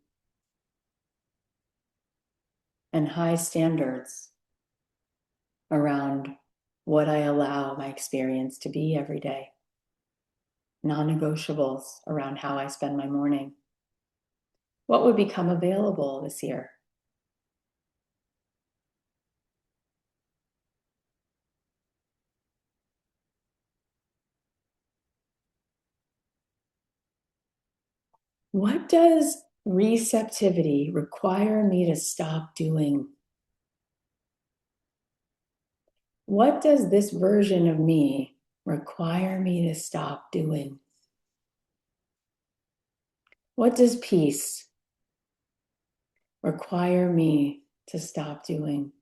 and high standards around what I allow my experience to be every day. Non-negotiables around how I spend my morning. What would become available this year? What does receptivity require me to stop doing? What does this version of me require me to stop doing? What does peace require me to stop doing?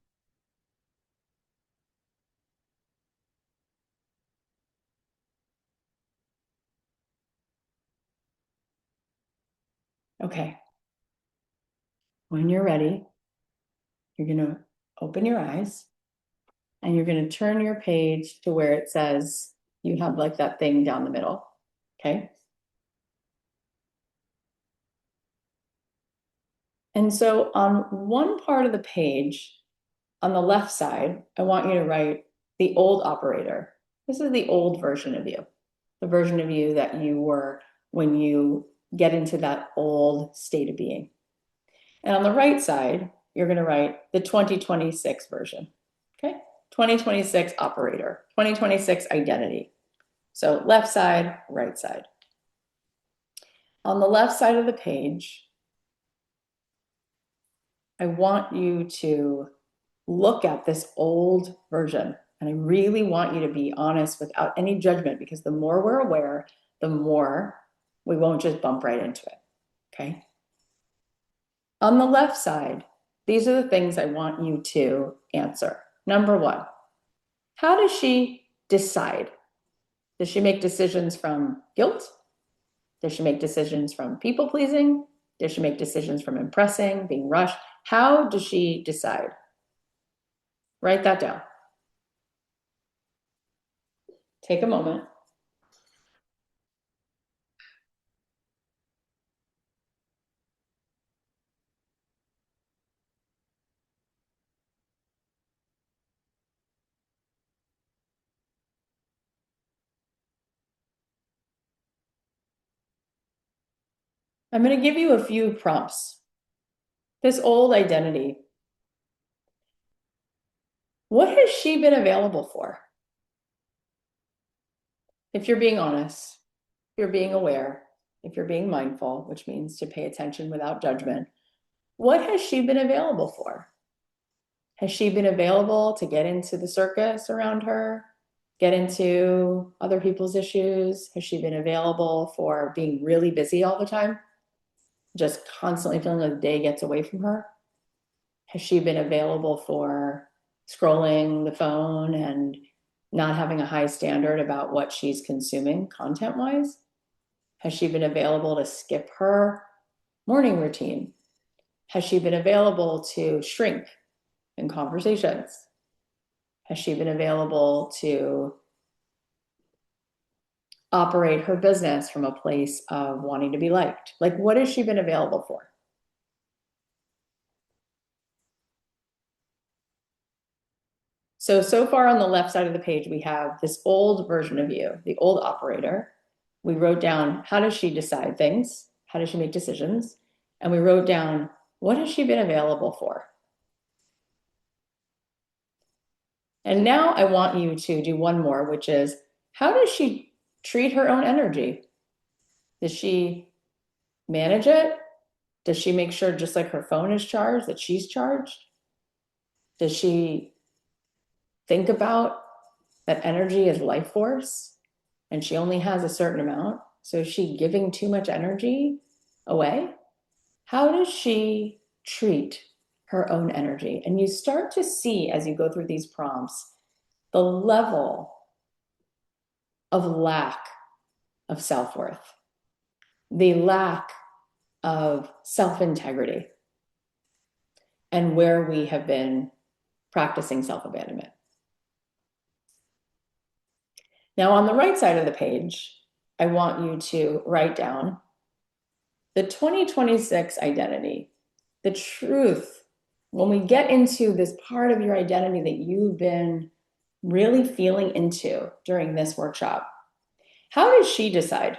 Okay. When you're ready, you're going to open your eyes and you're going to turn your page to where it says you have like that thing down the middle. Okay. And so on one part of the page, on the left side, I want you to write the old operator. This is the old version of you, the version of you that you were when you get into that old state of being. And on the right side, you're going to write the 2026 version. Okay. 2026 operator, 2026 identity. So left side, right side. On the left side of the page, I want you to look at this old version. And I really want you to be honest without any judgment, because the more we're aware, the more we won't just bump right into it. Okay. On the left side, these are the things I want you to answer. Number one, how does she decide? Does she make decisions from guilt? Does she make decisions from people pleasing? Does she make decisions from impressing, being rushed? How does she decide? Write that down. Take a moment. I'm going to give you a few prompts. This old identity, What has she been available for? If you're being honest, if you're being aware, if you're being mindful, which means to pay attention without judgment, what has she been available for? Has she been available to get into the circus around her, get into other people's issues? Has she been available for being really busy all the time, just constantly feeling like the day gets away from her? Has she been available for scrolling the phone and not having a high standard about what she's consuming content wise? Has she been available to skip her morning routine? Has she been available to shrink in conversations? Has she been available to operate her business from a place of wanting to be liked? Like, what has she been available for? So far on the left side of the page, we have this old version of you, the old operator. We wrote down, how does she decide things? How does she make decisions? And we wrote down, what has she been available for? And now I want you to do one more, which is, how does she treat her own energy? Does she manage it? Does she make sure, just like her phone is charged, that she's charged? Does she think about that energy is life force and she only has a certain amount? So is she giving too much energy away? How does she treat her own energy? And you start to see, as you go through these prompts, the level of lack of self-worth, the lack of self-integrity, and where we have been practicing self-abandonment. Now, on the right side of the page, I want you to write down the 2026 identity, the truth. When we get into this part of your identity that you've been really feeling into during this workshop, how does she decide?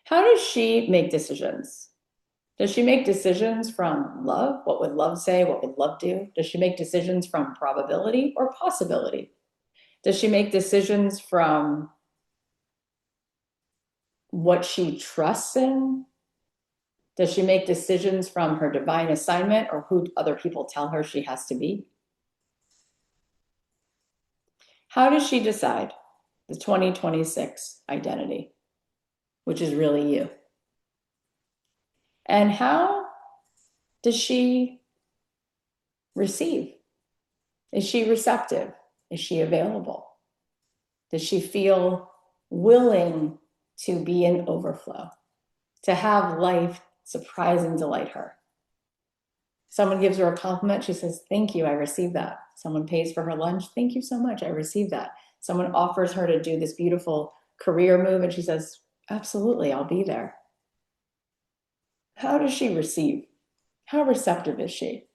How does she make decisions? Does she make decisions from love? What would love say? What would love do? Does she make decisions from probability or possibility? Does she make decisions from what she trusts in? Does she make decisions from her divine assignment or who other people tell her she has to be? How does she decide the 2026 identity, which is really you? And how does she receive? Is she receptive? Is she available? Does she feel willing to be in overflow, to have life surprise and delight her? Someone gives her a compliment, she says, thank you, I received that. Someone pays for her lunch, thank you so much, I received that. Someone offers her to do this beautiful career move and she says, absolutely, I'll be there. How does she receive? How receptive is she?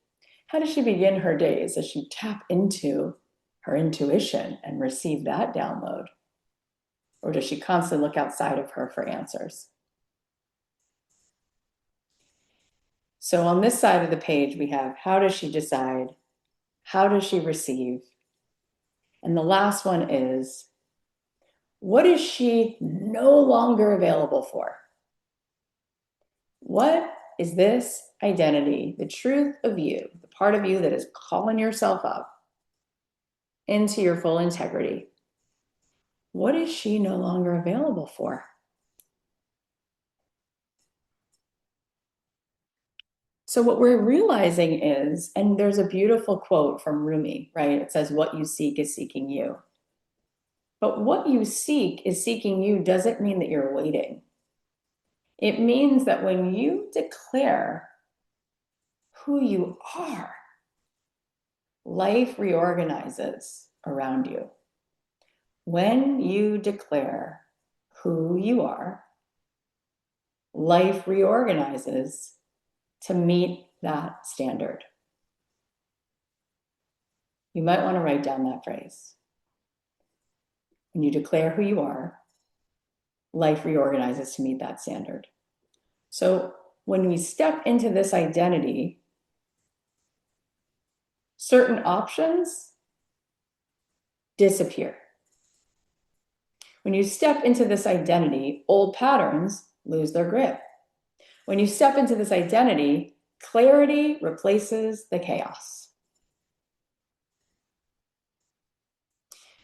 How does she begin her days? Does she tap into her intuition and receive that download? Or does she constantly look outside of her for answers? So on this side of the page, we have, how does she decide? How does she receive? And the last one is, what is she no longer available for? What is this identity, the truth of you, the part of you that is calling yourself up into your full integrity? What is she no longer available for? So what we're realizing is, and there's a beautiful quote from Rumi, right? It says, what you seek is seeking you. But what you seek is seeking you doesn't mean that you're waiting. It means that when you declare who you are, life reorganizes around you. When you declare who you are, life reorganizes to meet that standard. You might want to write down that phrase. When you declare who you are, life reorganizes to meet that standard. So when we step into this identity, certain options disappear. When you step into this identity, old patterns lose their grip. When you step into this identity, clarity replaces the chaos.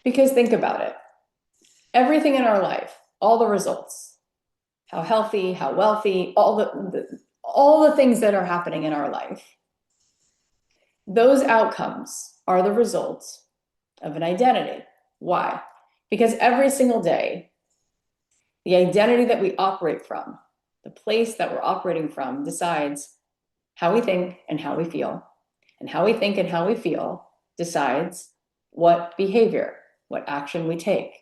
Because think about it. Everything in our life, all the results, how healthy, how wealthy, all the things that are happening in our life, those outcomes are the results of an identity. Why? Because every single day, the identity that we operate from, the place that we're operating from, decides how we think and how we feel. And how we think and how we feel decides what behavior, what action we take.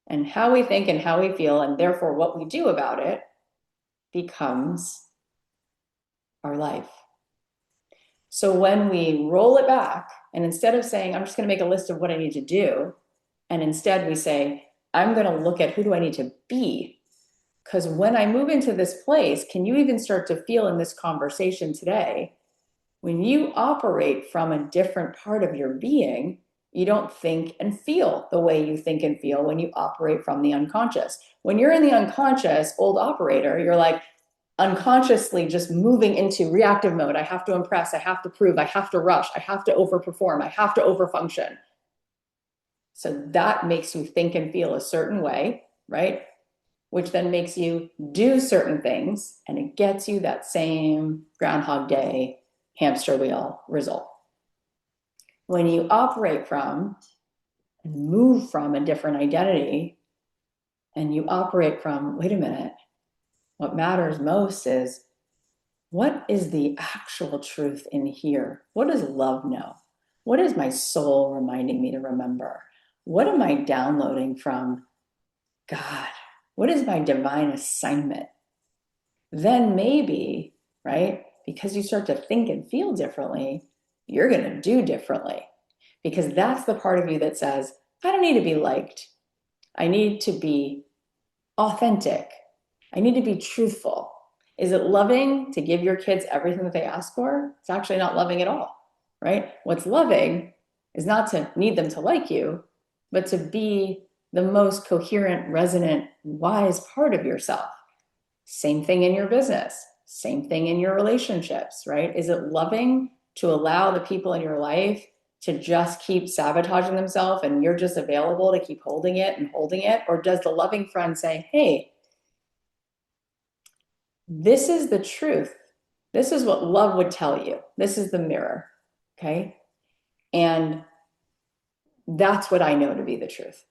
And how we think and how we feel, and therefore what we do about it, becomes our life. So when we roll it back, and instead of saying, I'm just going to make a list of what I need to do, and instead we say, I'm going to look at who do I need to be? Because when I move into this place, can you even start to feel in this conversation today, when you operate from a different part of your being, you don't think and feel the way you think and feel when you operate from the unconscious. When you're in the unconscious, old operator, you're like unconsciously just moving into reactive mode. I have to impress, I have to prove, I have to rush, I have to overperform, I have to overfunction. So that makes you think and feel a certain way, right? Which then makes you do certain things, and it gets you that same Groundhog Day hamster wheel result. When you operate from and move from a different identity, and you operate from, wait a minute, what matters most is, what is the actual truth in here? What does love know? What is my soul reminding me to remember? What am I downloading from God? What is my divine assignment? Then maybe, right, because you start to think and feel differently, you're going to do differently. Because that's the part of you that says, I don't need to be liked. I need to be authentic. I need to be truthful. Is it loving to give your kids everything that they ask for? It's actually not loving at all, right? What's loving is not to need them to like you, but to be the most coherent, resonant, wise part of yourself. Same thing in your business, same thing in your relationships, right? Is it loving to allow the people in your life to just keep sabotaging themselves and you're just available to keep holding it and holding it? Or does the loving friend say, hey, this is the truth. This is what love would tell you. This is the mirror, okay? And that's what I know to be the truth,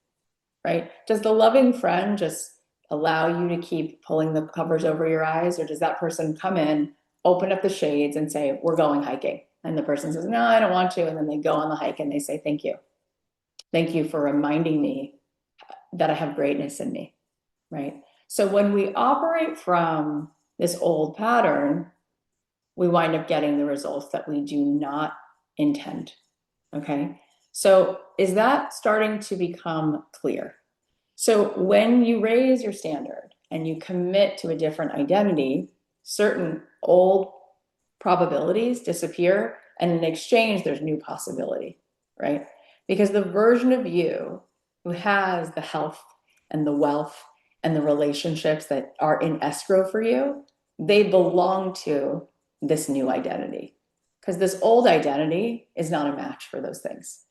right? Does the loving friend just allow you to keep pulling the covers over your eyes? Or does that person come in, open up the shades and say, we're going hiking? And the person says, no, I don't want to. And then they go on the hike and they say, thank you. Thank you for reminding me that I have greatness in me, right? So when we operate from this old pattern, we wind up getting the results that we do not intend, okay? So is that starting to become clear? So when you raise your standard and you commit to a different identity, certain old probabilities disappear, and in exchange, there's new possibility, right? Because the version of you who has the health and the wealth and the relationships that are in escrow for you, they belong to this new identity. Because this old identity is not a match for those things,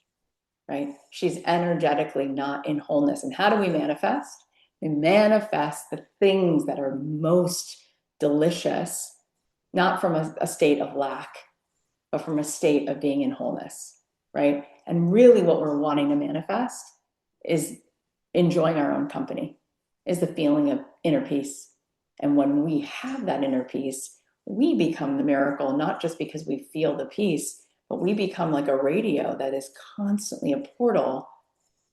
right? She's energetically not in wholeness. And how do we manifest? We manifest the things that are most delicious, not from a state of lack, but from a state of being in wholeness, right? And really what we're wanting to manifest is enjoying our own company, is the feeling of inner peace. And when we have that inner peace, we become the miracle, not just because we feel the peace, but we become like a radio that is constantly a portal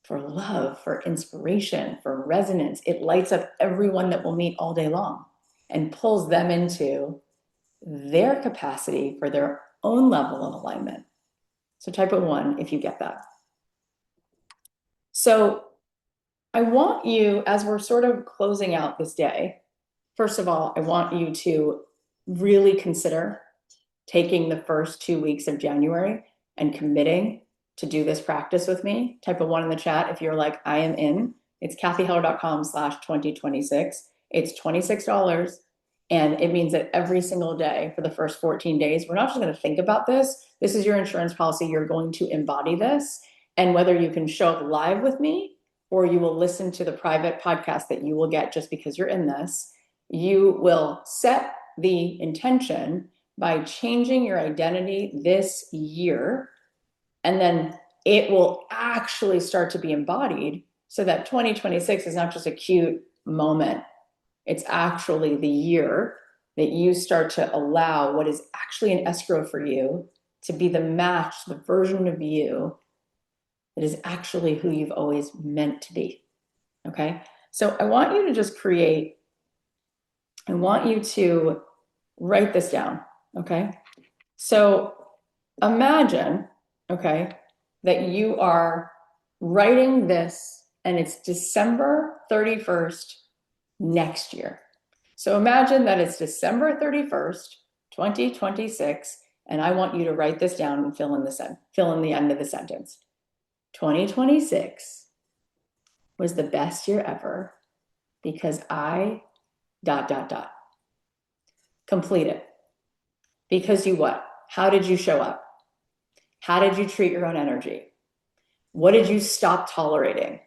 for love, for inspiration, for resonance. It lights up everyone that we'll meet all day long and pulls them into their capacity for their own level of alignment. So type of 1, if you get that. So I want you, as we're sort of closing out this day, first of all, I want you to really consider taking the first 2 weeks of January and committing to do this practice with me, type a 1 in the chat if you're like, I am in. It's cathyheller.com/2026. It's $26. And it means that every single day for the first 14 days, we're not just going to think about this. This is your insurance policy. You're going to embody this. And whether you can show up live with me or you will listen to the private podcast that you will get just because you're in this, you will set the intention by changing your identity this year. And then it will actually start to be embodied so that 2026 is not just a cute moment. It's actually the year that you start to allow what is actually an escrow for you to be the match, the version of you that is actually who you've always meant to be. Okay? So I want you to just I want you to write this down. Okay? So imagine, okay, that you are writing this and it's December 31st next year. So imagine that it's December 31st, 2026, and I want you to write this down and fill in the end of the sentence. 2026 was the best year ever because I ... Complete it. Because you what? How did you show up? How did you treat your own energy? What did you stop tolerating?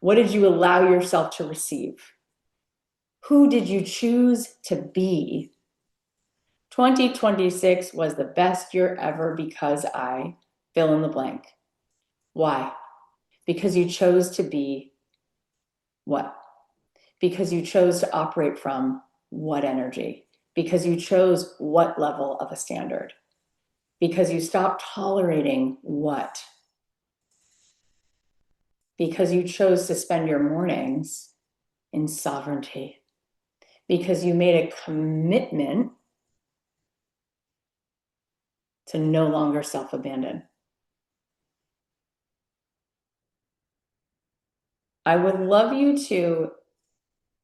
What did you allow yourself to receive? Who did you choose to be? 2026 was the best year ever because I fill in the blank. Why? Because you chose to be what? Because you chose to operate from what energy? Because you chose what level of a standard? Because you stopped tolerating what? Because you chose to spend your mornings in sovereignty. Because you made a commitment to no longer self-abandon. I would love you to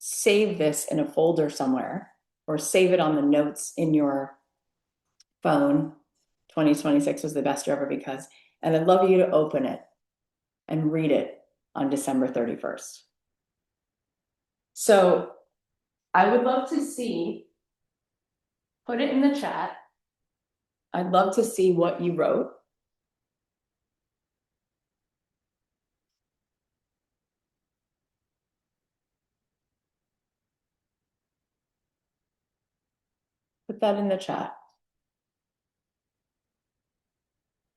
save this in a folder somewhere or save it on the notes in your phone. 2026 was the best year ever because, and I'd love you to open it and read it on December 31st. So I would love to see, put it in the chat. I'd love to see what you wrote. Put that in the chat.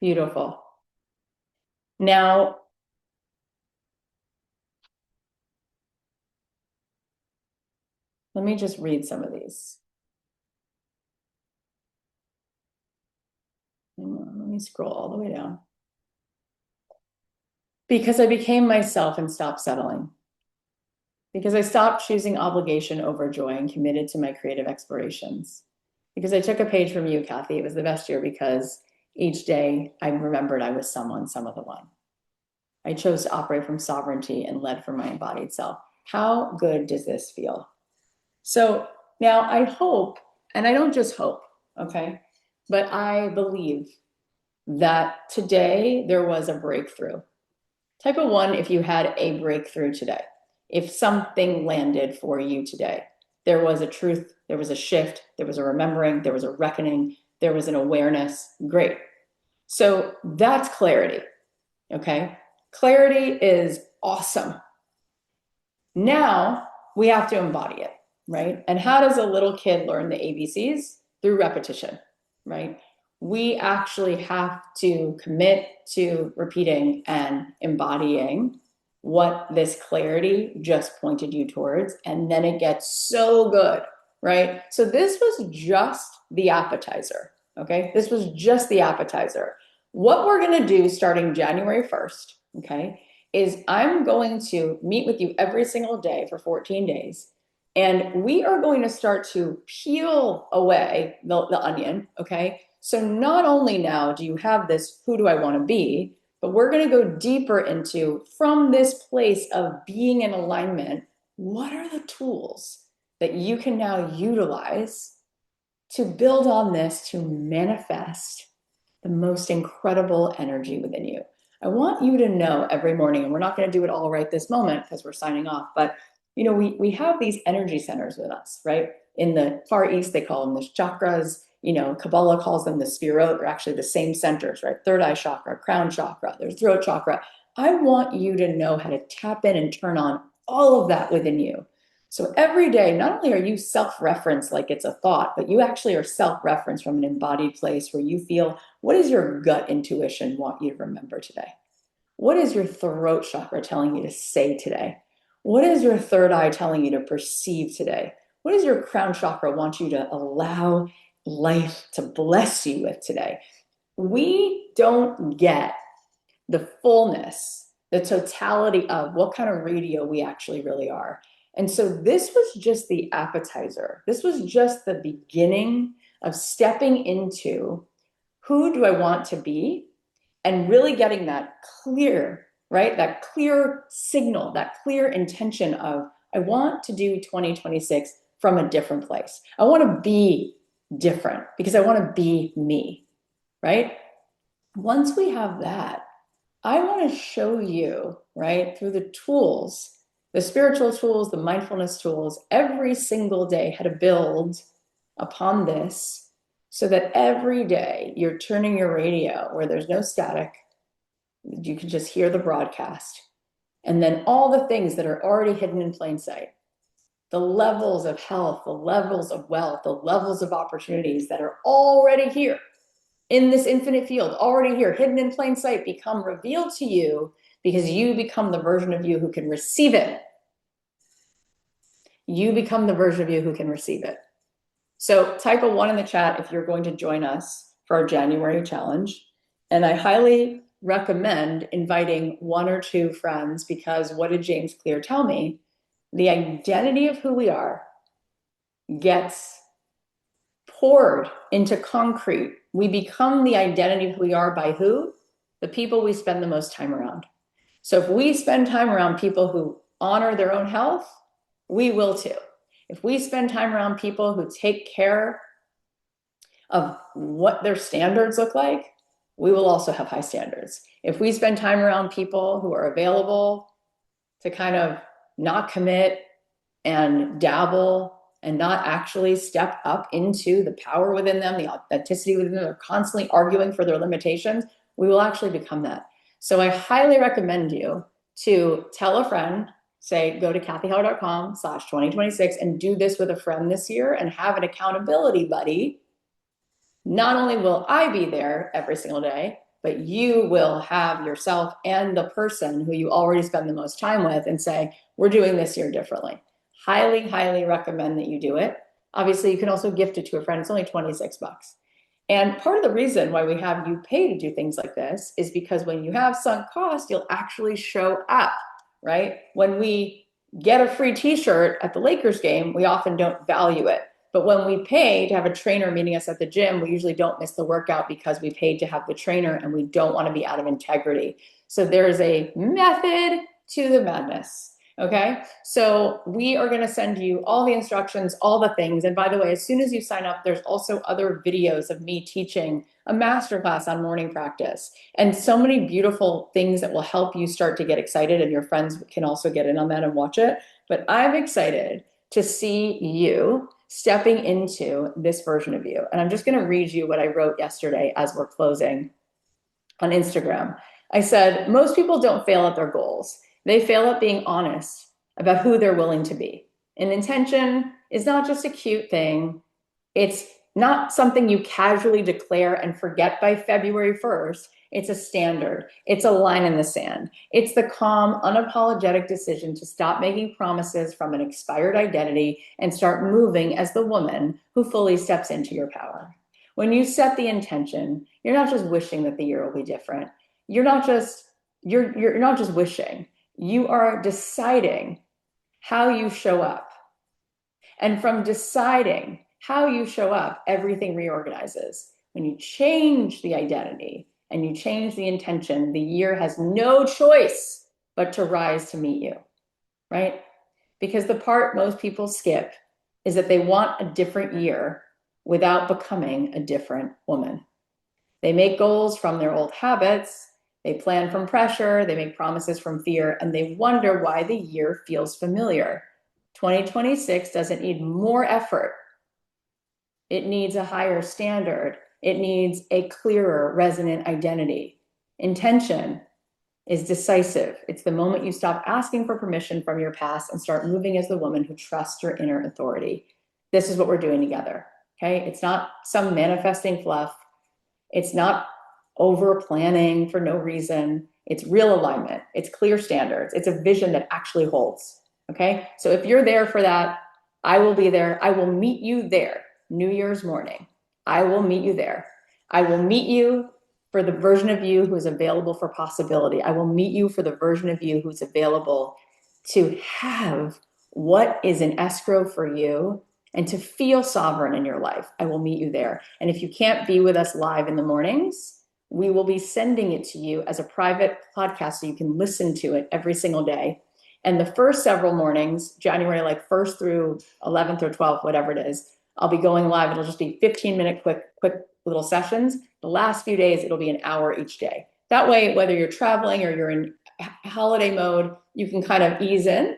Beautiful. Now, let me just read some of these. Let me scroll all the way down. Because I became myself and stopped settling. Because I stopped choosing obligation over joy and committed to my creative explorations. Because I took a page from you, Cathy. It was the best year because each day I remembered I was someone, some other one. I chose to operate from sovereignty and led from my embodied self. How good does this feel? So now I hope, and I don't just hope, okay, but I believe that today there was a breakthrough. Type a 1 if you had a breakthrough today. If something landed for you today, there was a truth, there was a shift, there was a remembering, there was a reckoning, there was an awareness. Great. So that's clarity, okay? Clarity is awesome. Now we have to embody it, right? And how does a little kid learn the ABCs? Through repetition, right? We actually have to commit to repeating and embodying what this clarity just pointed you towards, and then it gets so good, right? So this was just the appetizer, okay? This was just the appetizer. What we're gonna do starting January 1st, okay, is I'm going to meet with you every single day for 14 days, and we are going to start to peel away the onion, okay? So not only now do you have this, who do I want to be, but we're going to go deeper into, from this place of being in alignment, what are the tools that you can now utilize to build on this to manifest the most incredible energy within you. I want you to know every morning, and we're not going to do it all right this moment because we're signing off, but we have these energy centers with us, right? In the Far East, they call them the chakras. Kabbalah calls them the spherot. They're actually the same centers, right? Third eye chakra, crown chakra, there's throat chakra. I want you to know how to tap in and turn on all of that within you. So every day, not only are you self-referenced like it's a thought, but you actually are self-referenced from an embodied place where you feel, what does your gut intuition want you to remember today? What is your throat chakra telling you to say today? What is your third eye telling you to perceive today? What does your crown chakra want you to allow life to bless you with today? We don't get the fullness, the totality of what kind of radio we actually really are. And so this was just the appetizer. This was just the beginning of stepping into who do I want to be and really getting that clear, right? That clear signal, that clear intention of, I want to do 2026 from a different place. I want to be different because I want to be me, right? Once we have that, I want to show you, right, through the tools, the spiritual tools, the mindfulness tools, every single day how to build upon this so that every day you're turning your radio where there's no static, you can just hear the broadcast. And then all the things that are already hidden in plain sight, the levels of health, the levels of wealth, the levels of opportunities that are already here in this infinite field, already here, hidden in plain sight, become revealed to you because you become the version of you who can receive it. You become the version of you who can receive it. So type a 1 in the chat if you're going to join us for our January challenge. And I highly recommend inviting 1 or 2 friends because what did James Clear tell me? The identity of who we are gets poured into concrete. We become the identity of who we are by who? The people we spend the most time around. So if we spend time around people who honor their own health, we will too. If we spend time around people who take care of what their standards look like, we will also have high standards. If we spend time around people who are available to kind of not commit and dabble and not actually step up into the power within them, the authenticity within them, they're constantly arguing for their limitations, we will actually become that. So I highly recommend you to tell a friend, say, go to cathyheller.com/2026 and do this with a friend this year and have an accountability buddy. Not only will I be there every single day, but you will have yourself and the person who you already spend the most time with and say, we're doing this year differently. Highly, highly recommend that you do it. Obviously, you can also gift it to a friend. It's only 26 bucks. And part of the reason why we have you pay to do things like this is because when you have sunk cost, you'll actually show up, right? When we get a free t-shirt at the Lakers game, we often don't value it. But when we pay to have a trainer meeting us at the gym, we usually don't miss the workout because we paid to have the trainer and we don't want to be out of integrity. So there's a method to the madness. Okay, so we are going to send you all the instructions, all the things. And by the way, as soon as you sign up, there's also other videos of me teaching a masterclass on morning practice and so many beautiful things that will help you start to get excited, and your friends can also get in on that and watch it. But I'm excited to see you stepping into this version of you. And I'm just going to read you what I wrote yesterday as we're closing on Instagram. I said, most people don't fail at their goals. They fail at being honest about who they're willing to be. And intention is not just a cute thing. It's not something you casually declare and forget by February 1st. It's a standard. It's a line in the sand. It's the calm, unapologetic decision to stop making promises from an expired identity and start moving as the woman who fully steps into your power. When you set the intention, you're not just wishing that the year will be different. You're not just wishing. You are deciding how you show up. And from deciding how you show up, everything reorganizes. When you change the identity and you change the intention, the year has no choice but to rise to meet you, right? Because the part most people skip is that they want a different year without becoming a different woman. They make goals from their old habits. They plan from pressure. They make promises from fear, and they wonder why the year feels familiar. 2026 doesn't need more effort. It needs a higher standard. It needs a clearer, resonant identity. Intention is decisive. It's the moment you stop asking for permission from your past and start moving as the woman who trusts your inner authority. This is what we're doing together. Okay. It's not some manifesting fluff. It's not over planning for no reason. It's real alignment. It's clear standards. It's a vision that actually holds. Okay. So if you're there for that, I will be there. I will meet you there. New Year's morning. I will meet you there. I will meet you for the version of you who is available for possibility. I will meet you for the version of you who's available to have what is in escrow for you and to feel sovereign in your life. I will meet you there. And if you can't be with us live in the mornings, we will be sending it to you as a private podcast so you can listen to it every single day. And the first several mornings, January like 1st through 11th or 12th, whatever it is, I'll be going live. It'll just be 15-minute quick little sessions. The last few days, it'll be an hour each day. That way, whether you're traveling or you're in holiday mode, you can kind of ease in.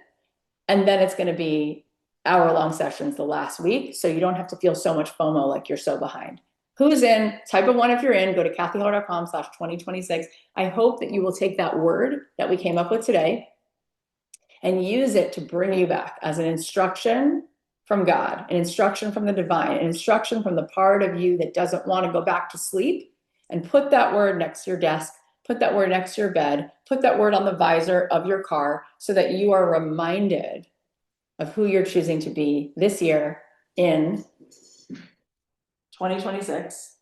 And then it's going to be hour-long sessions the last week. So you don't have to feel so much FOMO like you're so behind. Who's in? Type of one if you're in. Go to cathyheller.com/2026. I hope that you will take that word that we came up with today and use it to bring you back as an instruction from God, an instruction from the divine, an instruction from the part of you that doesn't want to go back to sleep, and put that word next to your desk, put that word next to your bed, put that word on the visor of your car so that you are reminded of who you're choosing to be this year in 2026,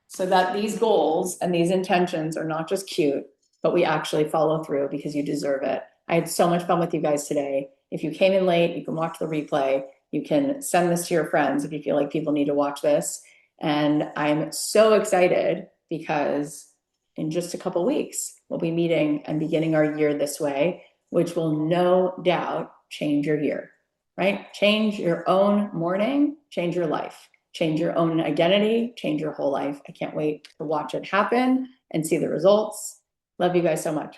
so that these goals and these intentions are not just cute, but we actually follow through because you deserve it. I had so much fun with you guys today. If you came in late, you can watch the replay. You can send this to your friends if you feel like people need to watch this. And I'm so excited because in just a couple weeks, we'll be meeting and beginning our year this way, which will no doubt change your year, right? Change your own morning, change your life, change your own identity, change your whole life. I can't wait to watch it happen and see the results. Love you guys so much.